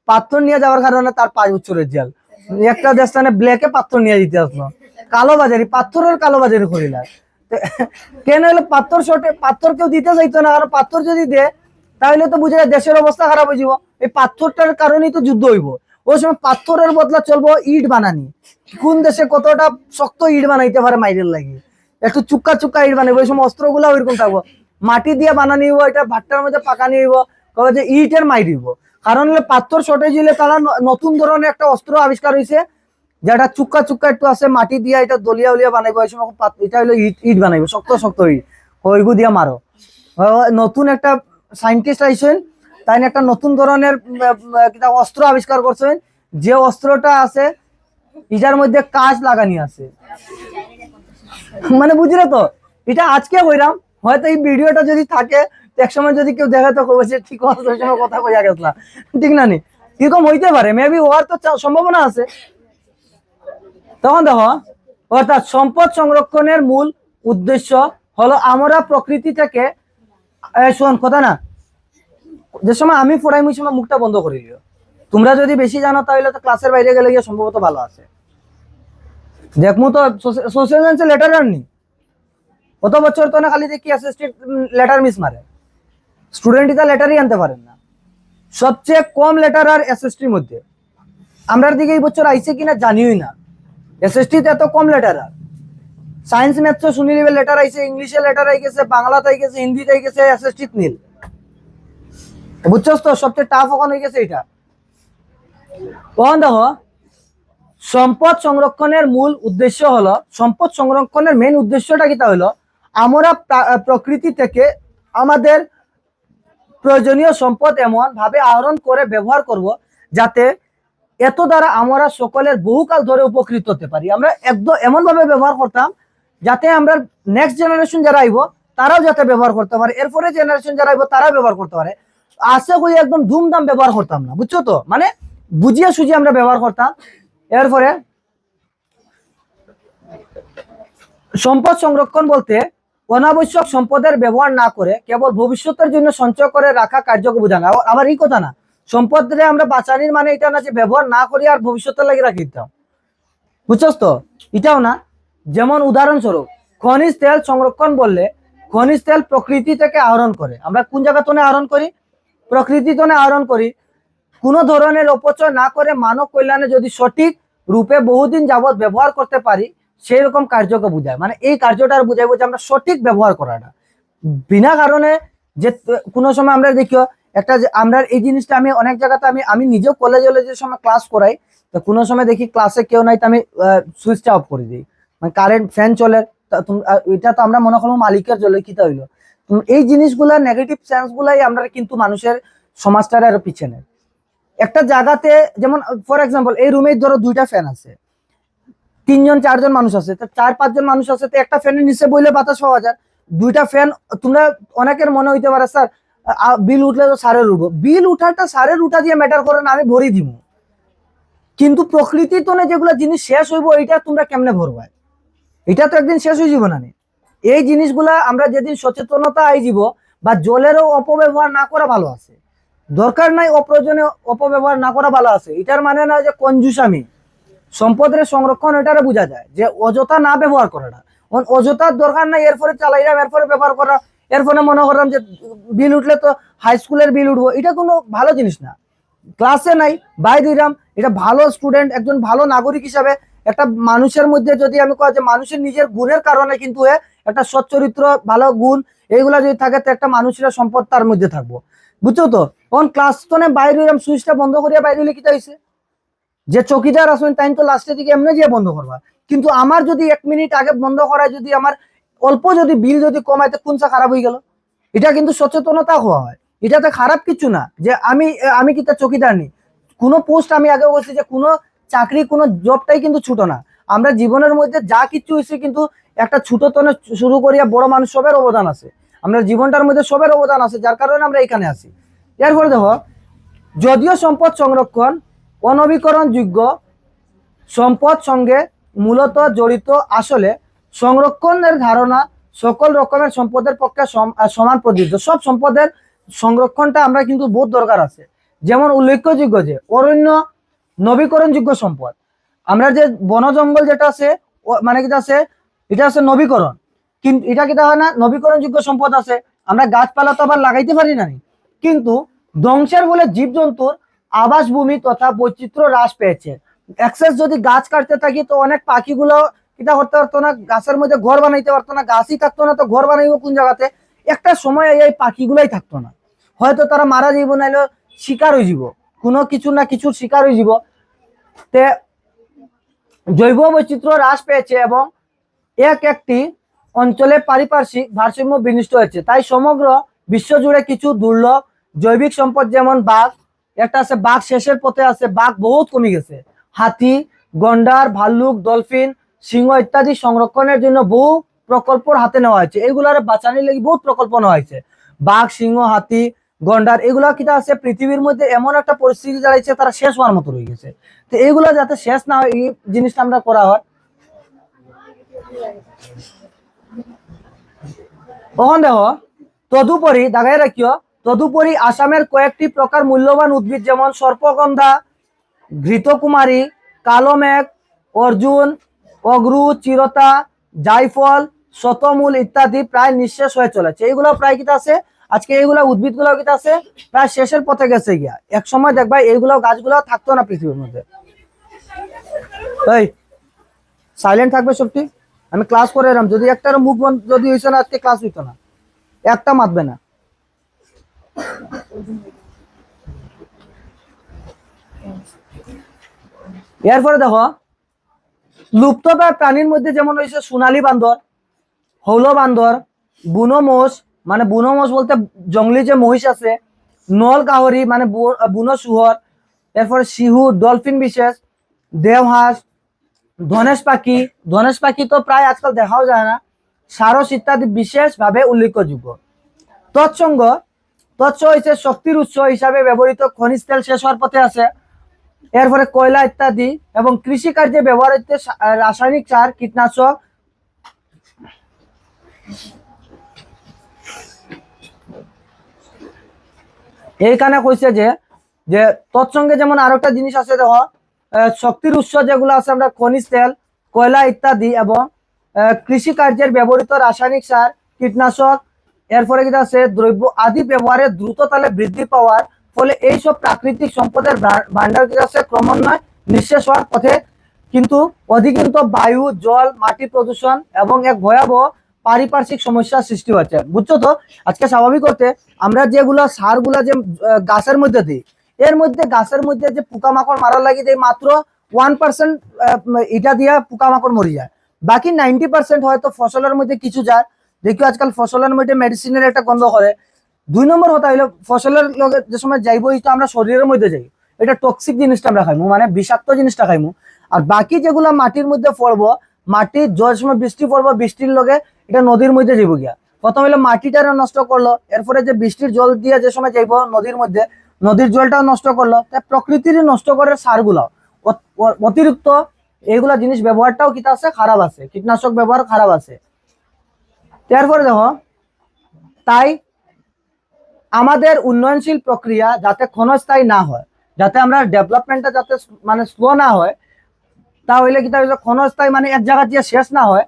[SPEAKER 1] পাথর নিয়ে যাওয়ার কারণে তার 5 বছরের জেল। একটা দেশটানে ব্ল্যাকে পাথর নিয়ে যেতে আসলো, কালোবাজারি, পাথরের কালোবাজারি করিলা। কেন হলো পাথর শর্টে, পাথর কেউ দিতে চাইতো না, আর পাথর যদি দেয় তাহলে তো বুঝে দেশের অবস্থা খারাপ হয়ে যাব। এই পাথরটার কারণেই তো যুদ্ধ হইব। ওই সময় পাথরের বদলা চলবো ইট বানানি। কোন দেশে কতটা শক্ত ইট বানাইতে পারে মাইরের লাগে, একটু চুক্কা ইট বানাইবো। ওই সময় অস্ত্রগুলা ওইরকম থাকবো, মাটি দিয়ে বানানি হইব, এটা ভাট্টার মধ্যে পাকানি হইব, কবে যে ইটের মাই দিব। কারণ হলে পাথর শর্টেজ হইলে তারা নতুন ধরনের একটা অস্ত্র আবিষ্কার হয়েছে, যেটা চুক্কা একটু আছে, মাটি দিয়া এটা দলিয়া উলিয়া বানাইবো। এই সময় এটা হলো ইট বানাইবো, শক্ত ইট, ওইগু দিয়া মারো। নতুন একটা সাইন্টিস্ট আইসেন, তাই একটা নতুন ধরনের অস্ত্র আবিষ্কার করছেন, যে অস্ত্রটা আছে এটার মধ্যে কাঁচ লাগানি আছে। মানে বুঝলে তো, এটা আজকে হইলাম, হয়তো এই ভিডিওটা যদি থাকে একসময় যদি কেউ দেখে তো বলছে ঠিক কথা কইয়া গেছিলাম, ঠিক না নি? এরকম হইতে পারে, মেবি হওয়ার তো সম্ভাবনা আছে। তখন দেখো, অর্থাৎ সম্পদ সংরক্ষণের মূল উদ্দেশ্য হলো আমরা প্রকৃতি থেকে, শোন কথা না, যে সময় আমি পড়াই ওই সময় মুখটা বন্ধ করে দিও। তোমরা যদি বেশি জানো তাহলে তো ক্লাসের বাইরে গেলে গিয়ে সম্ভবত ভালো আছে। দেখমু তো সোশ্যাল সায়েন্সে লেটার আননি কত বছর, তো না খালি দেখি অ্যাসিস্ট্যান্ট লেটার মিস মারে, স্টুডেন্ট এটা লেটারই আনতে পারেন না। সবচেয়ে কম লেটার আর এসএসটির মধ্যে আমরার দিকে এই বছর আইছে কিনা জানিই না। এসএসটিতে এত কম লেটার, আর সায়েন্স ম্যাথসে শুনি লেভেল লেটার আইছে, ইংলিশে লেটার আই গেছে, বাংলাতে আই গেছে, হিন্দিতে আই গেছে, এসএসটি নীল। বুঝছস তো, সবচেয়ে টাফ ওখানে হয়ে গেছে এটা। তখন দেখো, সম্পদ সংরক্ষণের মূল উদ্দেশ্য হলো, সম্পদ সংরক্ষণের মেন উদ্দেশ্যটা কি, তা হলো আমরা প্রকৃতি থেকে আমাদের প্রয়োজনীয় সম্পদ এমন ভাবে আহরণ করে ব্যবহার করব যাতে এত দ্বারা আমরা সকলের বহুকাল ধরে উপকৃত হতে পারি। আমরা একদম এমন ভাবে ব্যবহার করতাম যাতে আমরা নেক্সট জেনারেশন যারা আইব তারাও যাতে ব্যবহার করতে পারে, এরপরে জেনারেশন যারা আইব তারাও ব্যবহার করতে পারে। আশা করি একদম ধুমধাম ব্যবহার করতাম না, বুঝছো তো? মানে বুঝিয়ে সুঝিয়ে আমরা ব্যবহার করতাম। এরপরে সম্পদ সংরক্ষণ বলতে অনাবশ্যক সম্পদের ব্যবহার না করে কেবল ভবিষ্যতের জন্য সঞ্চয় করে রাখা কার্যকে বোঝানো। আবার এই কথা না, সম্পদরে আমরা বাঁচানির মানে এটা না যে ব্যবহার না করি আর ভবিষ্যতের লাগে রাখি দিতাম, বুঝছস তো? এটাও না। যেমন উদাহরণস্বরূপ খনিজ তেল সংরক্ষণ বললে, খনিজ তেল প্রকৃতি থেকে আহরণ করে, আমরা কোন জায়গা থেকে আহরণ করি? প্রকৃতি থেকে আহরণ করি। কোনো ধরনের অপচয় না করে মানব কল্যাণে যদি সঠিক রূপে বহুদিন যাবৎ ব্যবহার করতে পারি সেই রকম কার্যকে বোঝায়। মানে এই কার্যটা বুঝাইবো যে আমরা সঠিক ব্যবহার করাটা, বিনা কারণে যে কোনো সময় আমরা দেখিও একটা, আমরা এই জিনিসটা আমি অনেক জায়গাতে আমি নিজেও কলেজে সময় ক্লাস করাই, তো কোনো সময় দেখি ক্লাসে কেউ নাই, তো আমি সুইচটা অফ করে দিই, মানে কারেন্ট ফ্যান চলে, এটা তো আমরা মনে করবো মালিকের চলে, কি তা হইলো? এই জিনিসগুলা নেগেটিভ সেন্স গুলাই আমরা কিন্তু মানুষের সমাজটার আরো পিছনে। একটা জায়গাতে যেমন ফর এক্সাম্পল এই রুমে ধরো 2টা ফ্যান আছে, 3-4 জন মানুষ আছে, তো 4-5 জন মানুষ আছে, তো একটা ফ্যানের নিচে বইলে বাতাস পাওয়া যায়। 2টা ফ্যান, তোমরা অনেকের মনে হইতে পারে স্যার বিল উঠলে তো সারের উঠবো, বিল উঠাটা সারের উঠা দিয়ে ম্যাটার করে না, আমি ভরি দিব। কিন্তু প্রকৃতি তো যেগুলো জিনিস শেষ হইব, এটা তোমরা কেমনে ভরবা? এটা তো একদিন শেষ হয়ে যাব না। এই জিনিসগুলা আমরা যেদিন সচেতনতা আইজিব বা জলেরও অপব্যবহার না করা ভালো আছে, দরকার নাই অপ্রয়োজনীয় অপব্যবহার না করা ভালো আছে। এটার মানে না যে কঞ্জুসামি, সম্পদের সংরক্ষণ এটারে বোঝা যায় যে অযথা না ব্যবহার করাটা। অযথার দরকার নাই এরপরে চালাইলাম এরপরে ব্যবহার করা, এরপরে মনে করলাম যে বিল উঠলে তো হাই স্কুলের বিল উঠবো, এটা কোনো ভালো জিনিস না। ক্লাসে নাই বাই দিলাম, এটা ভালো স্টুডেন্ট একজন ভালো নাগরিক হিসাবে একটা মানুষের মধ্যে যদি আমি কয় যে মানুষের নিজের গুণের কারণে কিন্তু একটা সচ্চরিত্র ভালো গুণ এইগুলা যদি থাকে তো একটা মানুষের সম্পদ তার মধ্যে থাকবো, বুঝছো তো। তখন ক্লাস তো বাইরে হইলাম, সুইচটা বন্ধ করিয়া বাইরে হইলে কিটা হয়েছে, যে চকিদার আসুন তাই তো লাস্টের দিকে এমনি যে বন্ধ করবা। কিন্তু আমার যদি 1 মিনিট আগে বন্ধ করায় যদি আমার অল্প যদি বিল যদি কমাইতে কোনটা খারাপ হয়ে গেল, এটা কিন্তু সচেতনতা হওয়া হয়। এটাতে খারাপ কিছু না যে আমি কি তার চকিদার নেই। কোনো পোস্ট আমি আগে বলছি যে কোনো চাকরি কোনো জবটাই কিন্তু ছোট না। আমরা জীবনের মধ্যে যা কিছু হয়েছে কিন্তু একটা ছোটতনে শুরু করিয়া বড় মানুষ সবের অবদান আছে, আমরা জীবনটার মধ্যে সবের অবদান আছে, যার কারণে আমরা এখানে আছি। এরপরে দেখো, যদিও সম্পদ সংরক্ষণ অনবীকরণযোগ্য সম্পদ সঙ্গে মূলত জড়িত, আসলে সংরক্ষণের ধারণা সকল রকমের সম্পদের পক্ষে সমান প্রযোজ্য। সব সম্পদের সংরক্ষণটা আমরা কিন্তু বহুত দরকার আছে। যেমন উল্লেখযোগ্য যে অরণ্য নবীকরণযোগ্য সম্পদ, আমরা যে বন জঙ্গল যেটা আছে মানে কিটা আছে, এটা আছে নবীকরণ, কিন্তু এটা কিটা হয় না নবীকরণযোগ্য সম্পদ আছে। আমরা গাছপালা তো আবার লাগাইতে পারি না, কিন্তু ধ্বংসের বলে জীবজন্তুর আবাসভূমি তথা বৈচিত্র্য হ্রাস পেয়েছে। এক্সেস যদি গাছ কাটতে থাকি তো অনেক পাখিগুলো এটা করতে পারতো না, গাছের মধ্যে ঘর বানাইতে পারতো না, গাছই থাকতো না তো ঘর বানাইবো কোন জায়গাতে। একটা সময় এই পাখিগুলাই থাকতো না, হয়তো তারা মারা যাইব, নাইলে শিকার হয়ে যাব, কোনো কিছু না কিছু শিকার হয়ে যাব। তে জৈব বৈচিত্র্য হ্রাস পেয়েছে এবং একটি অঞ্চলে পারিপার্শ্বিক ভারসাম্য বিনষ্ট হয়েছে। তাই সমগ্র বিশ্বজুড়ে কিছু দুর্লভ জৈবিক সম্পদ যেমন বাঘ, একটা আছে বাঘ শেষের পথে আছে, বাঘ বহুত কমে গেছে, হাতি, গন্ডার, ভাল্লুক, ডলফিন, সিংহ ইত্যাদি সংরক্ষণের জন্য বহু প্রকল্প হাতে নেওয়া হয়েছে। এগুলার বাঁচানোর লাগি বহুত প্রকল্প নেওয়া হয়েছে। বাঘ, সিংহ, হাতি, গন্ডার এগুলা কিটা আছে পৃথিবীর মধ্যে এমন একটা পরিস্থিতি দাঁড়াইছে তারা শেষ হওয়ার মতো রয়ে গেছে। তো এইগুলা যাতে শেষ না হয় এই জিনিসটা আমরা করা হয়। তখন দেখো, তদুপরি দাগাই রাখিও, তদুপরি আসামের কয়েকটি প্রকার মূল্যবান উদ্ভিদ যেমন সর্পগন্ধা, ঘৃতকুমারী, কালো মেঘ, অর্জুন, অগ্রু, চিরতা, জায়ফল, শতমূল ইত্যাদি প্রায় নিঃশেষ হয়ে চলেছে। এইগুলো প্রায় কিটা আছে আজকে, এইগুলা উদ্ভিদ গুলো কিটা আছে প্রায় শেষের পথে গেছে গিয়া। এক সময় দেখবা এইগুলো গাছগুলো থাকতো না পৃথিবীর মধ্যে। এই সাইলেন্ট থাকবে সবটি, আমি ক্লাস করে এলাম, যদি একটার মুখ বন্ধ যদি হয়েছে না আজকে ক্লাস হইতো না, একটা মাতবে না। এরপরে দেখো, লুপ্তপ্রায় প্রাণীর মধ্যে যেমন হয়েছে সোনালী বান্দর, হৌল বান্দর, বুনো মোষ, মানে বুনো মোষ বলতে জঙ্গলি যে মহিষ আছে, নল কাহরি মানে বুনো শুহর, এরপরে শিহু, ডলফিন বিশেষ, দেওহাঁস, ধনেশ পাখি, ধনেশ পাখি তো প্রায় আজকাল দেখাও যায় না, সারস ইত্যাদি বিশেষভাবে উল্লেখযোগ্য। তৎসঙ্গ হচ্ছে শক্তির উৎস হিসাবে ব্যবহৃত খনিজ তেল শেষ হওয়ার পথে আছে। এরপরে কয়লা ইত্যাদি এবং কৃষি কার্যে ব্যবহৃত রাসায়নিক সার, কীটনাশক, এইখানে কইছে যে যে তৎসঙ্গে যেমন আরো একটা জিনিস আছে, দেখো শক্তির উৎস যেগুলো আছে আমরা খনিজ তেল, কয়লা ইত্যাদি এবং কৃষি কার্যের ব্যবহৃত রাসায়নিক সার, কীটনাশক, এরপরে কি আছে দ্রব্য আদি ব্যবহারে দ্রুত তালে বৃদ্ধি পাওয়ার ফলে এইসব প্রাকৃতিক সম্পদের ভান্ডার কি আছে ক্রমান্বয়ে নিঃশেষ হওয়ার পথে। কিন্তু অধিকন্তু বায়ু, জল, মাটি প্রদূষণ এবং এক ভয়াবহ পারিপার্শ্বিক সমস্যার সৃষ্টি হচ্ছে, বুঝছো তো। আজকে স্বাভাবিক করতে আমরা যেগুলা সারগুলা যে গাছের মধ্যে দিই, এর মধ্যে গাছের মধ্যে যে পোকামাকড় মারার লাগি দেয় মাত্র 1% এটা দিয়া পোকামাকড় মরে যায়, বাকি 90% হয়তো ফসলের মধ্যে কিছু যায়। দেখো আজকাল ফসলের মধ্যে মেডিসিনের একটা গন্ধ করে। 2 নম্বর কথা হইলো ফসলের লগে যে সময় যাইবো এটা আমরা শরীরের মধ্যে যাই, এটা টক্সিক জিনিসটা আমরা খাইমু, মানে বিষাক্ত জিনিসটা খাইমু। আর বাকি যেগুলো মাটির মধ্যে পড়বো, মাটির যে সময় বৃষ্টি পড়বো বৃষ্টির লগে এটা নদীর মধ্যে যাইব গিয়া। প্রথম হইলো মাটিটা নষ্ট করলো, এরপরে যে বৃষ্টির জল দিয়ে যে সময় যাইব নদীর মধ্যে, নদীর জলটাও নষ্ট করলো। তাই প্রকৃতির নষ্ট করে সারগুলো অতিরিক্ত এইগুলা জিনিস ব্যবহারটাও কিটা আছে খারাপ আছে, কীটনাশক ব্যবহার খারাপ আছে। এরপরে দেখো, তাই আমাদের উন্নয়নশীল প্রক্রিয়া যাতে ক্ষণস্থায়ী না হয়, যাতে আমরা ডেভেলপমেন্টটা যাতে মানে স্লো না হয়, তাহলে কি তাহলে ক্ষণস্থায়ী মানে এক জায়গা দিয়ে শেষ না হয়,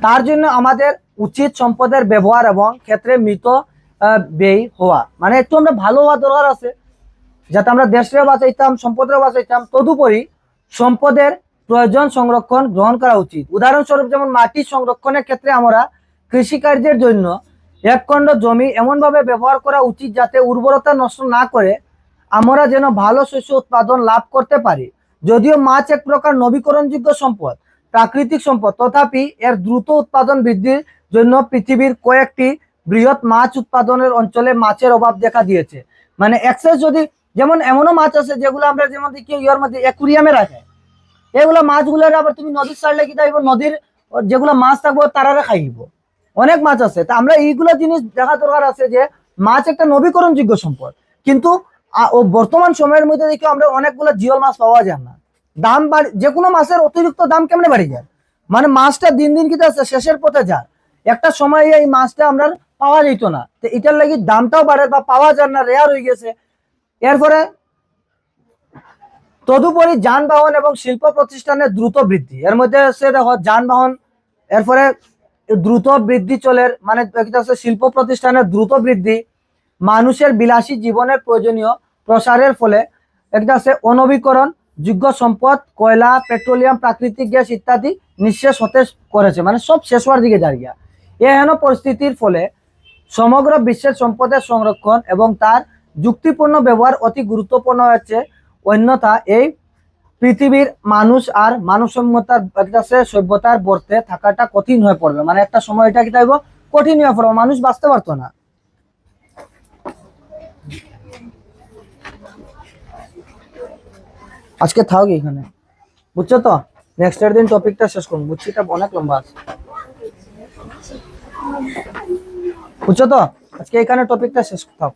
[SPEAKER 1] তার জন্য আমাদের উচিত সম্পদের ব্যবহার এবং ক্ষেত্রে মৃত ব্যয় হওয়া, মানে একটু আমরা ভালো হওয়া দরকার আছে, যাতে আমরা দেশরে বাঁচাইতাম, সম্পদের বাঁচাইতাম। তদুপরি সম্পদের প্রয়োজন সংরক্ষণ গ্রহণ করা উচিত। উদাহরণস্বরূপ যেমন মাটি সংরক্ষণের ক্ষেত্রে আমরা কৃষিকার্যের জন্য এক খণ্ড জমি এমনভাবে ব্যবহার করা উচিত যাতে উর্বরতা নষ্ট না করে আমরা যেন ভালো শস্য উৎপাদন লাভ করতে পারি। যদিও মাছ এক প্রকার নবীকরণযোগ্য সম্পদ, প্রাকৃতিক সম্পদ, তথাপি এর দ্রুত উৎপাদন বৃদ্ধির জন্য পৃথিবীর কয়েকটি বৃহৎ মাছ উৎপাদনের অঞ্চলে মাছের অভাব দেখা দিয়েছে। মানে এক্সেস যদি, যেমন এমনও মাছ আছে যেগুলো আমরা যেমন দেখি ইয়ের মধ্যে অ্যাকুরিয়ামে রাখে, এগুলো মাছগুলোর আবার তুমি নদীর ছাড়লে কি থাকবো, নদীর যেগুলো মাছ থাকবো তারারে খাইব, অনেক মাছ আছে। তা আমরা এইগুলো জিনিস দেখা দরকার আছে যে মাছ একটা নবীকরণযোগ্য সম্পদ, কিন্তু বর্তমান সময়ের মধ্যে দেখি আমরা অনেকগুলো জিওল মাছ পাওয়া যায় না, দাম বাড়ি, যে কোনো মাছের অতিরিক্ত দাম কেমনে বাড়ি যায়, মানে মাছটা দিন দিন কি আছে শেষের পথে যায়, একটা সময় এই মাছটা আমরা পাওয়া যেত না, তো এটার লাগি দামটাও বাড়ে বা পাওয়া যায় না, রেয়ার হয়ে গেছে। এরপরে তদুপরি যানবাহন এবং শিল্প প্রতিষ্ঠানের দ্রুত বৃদ্ধি, এর মধ্যে সে দেখো যানবাহন, এরপরে দ্রুত বৃদ্ধি চলে, মানে শিল্প প্রতিষ্ঠানের দ্রুত বৃদ্ধি, মানুষের বিলাসী জীবনের প্রয়োজনীয় প্রসারের ফলে একটা আছে অনবীকরণ যোগ্য সম্পদ, কয়লা, পেট্রোলিয়াম, প্রাকৃতিক গ্যাস ইত্যাদি নিঃশেষ হতে করেছে, মানে সব শেষ হওয়ার দিকে দাঁড়িয়ে। এহেন পরিস্থিতির ফলে সমগ্র বিশ্বের সম্পদের সংরক্ষণ এবং তার যুক্তিপূর্ণ ব্যবহার অতি গুরুত্বপূর্ণ হচ্ছে, অন্যথা এই পৃথিবীর মানুষ আর মানবসম্মতার কাছে সভ্যতার বর্তে থাকাটা কঠিন হয়ে পড়বে, মানে একটা সময় এটা কি থাকব কঠিন হয়ে পড়বে, মানুষ বাঁচতে পারতো না। আজকে থাকো এখানে, বুঝছো তো, নেক্সট এর দিন টপিকটা শেষ করবো, বুঝছি এটা অনেক লম্বা আছে, বুঝছো তো, আজকে এখানে টপিকটা শেষ থাক।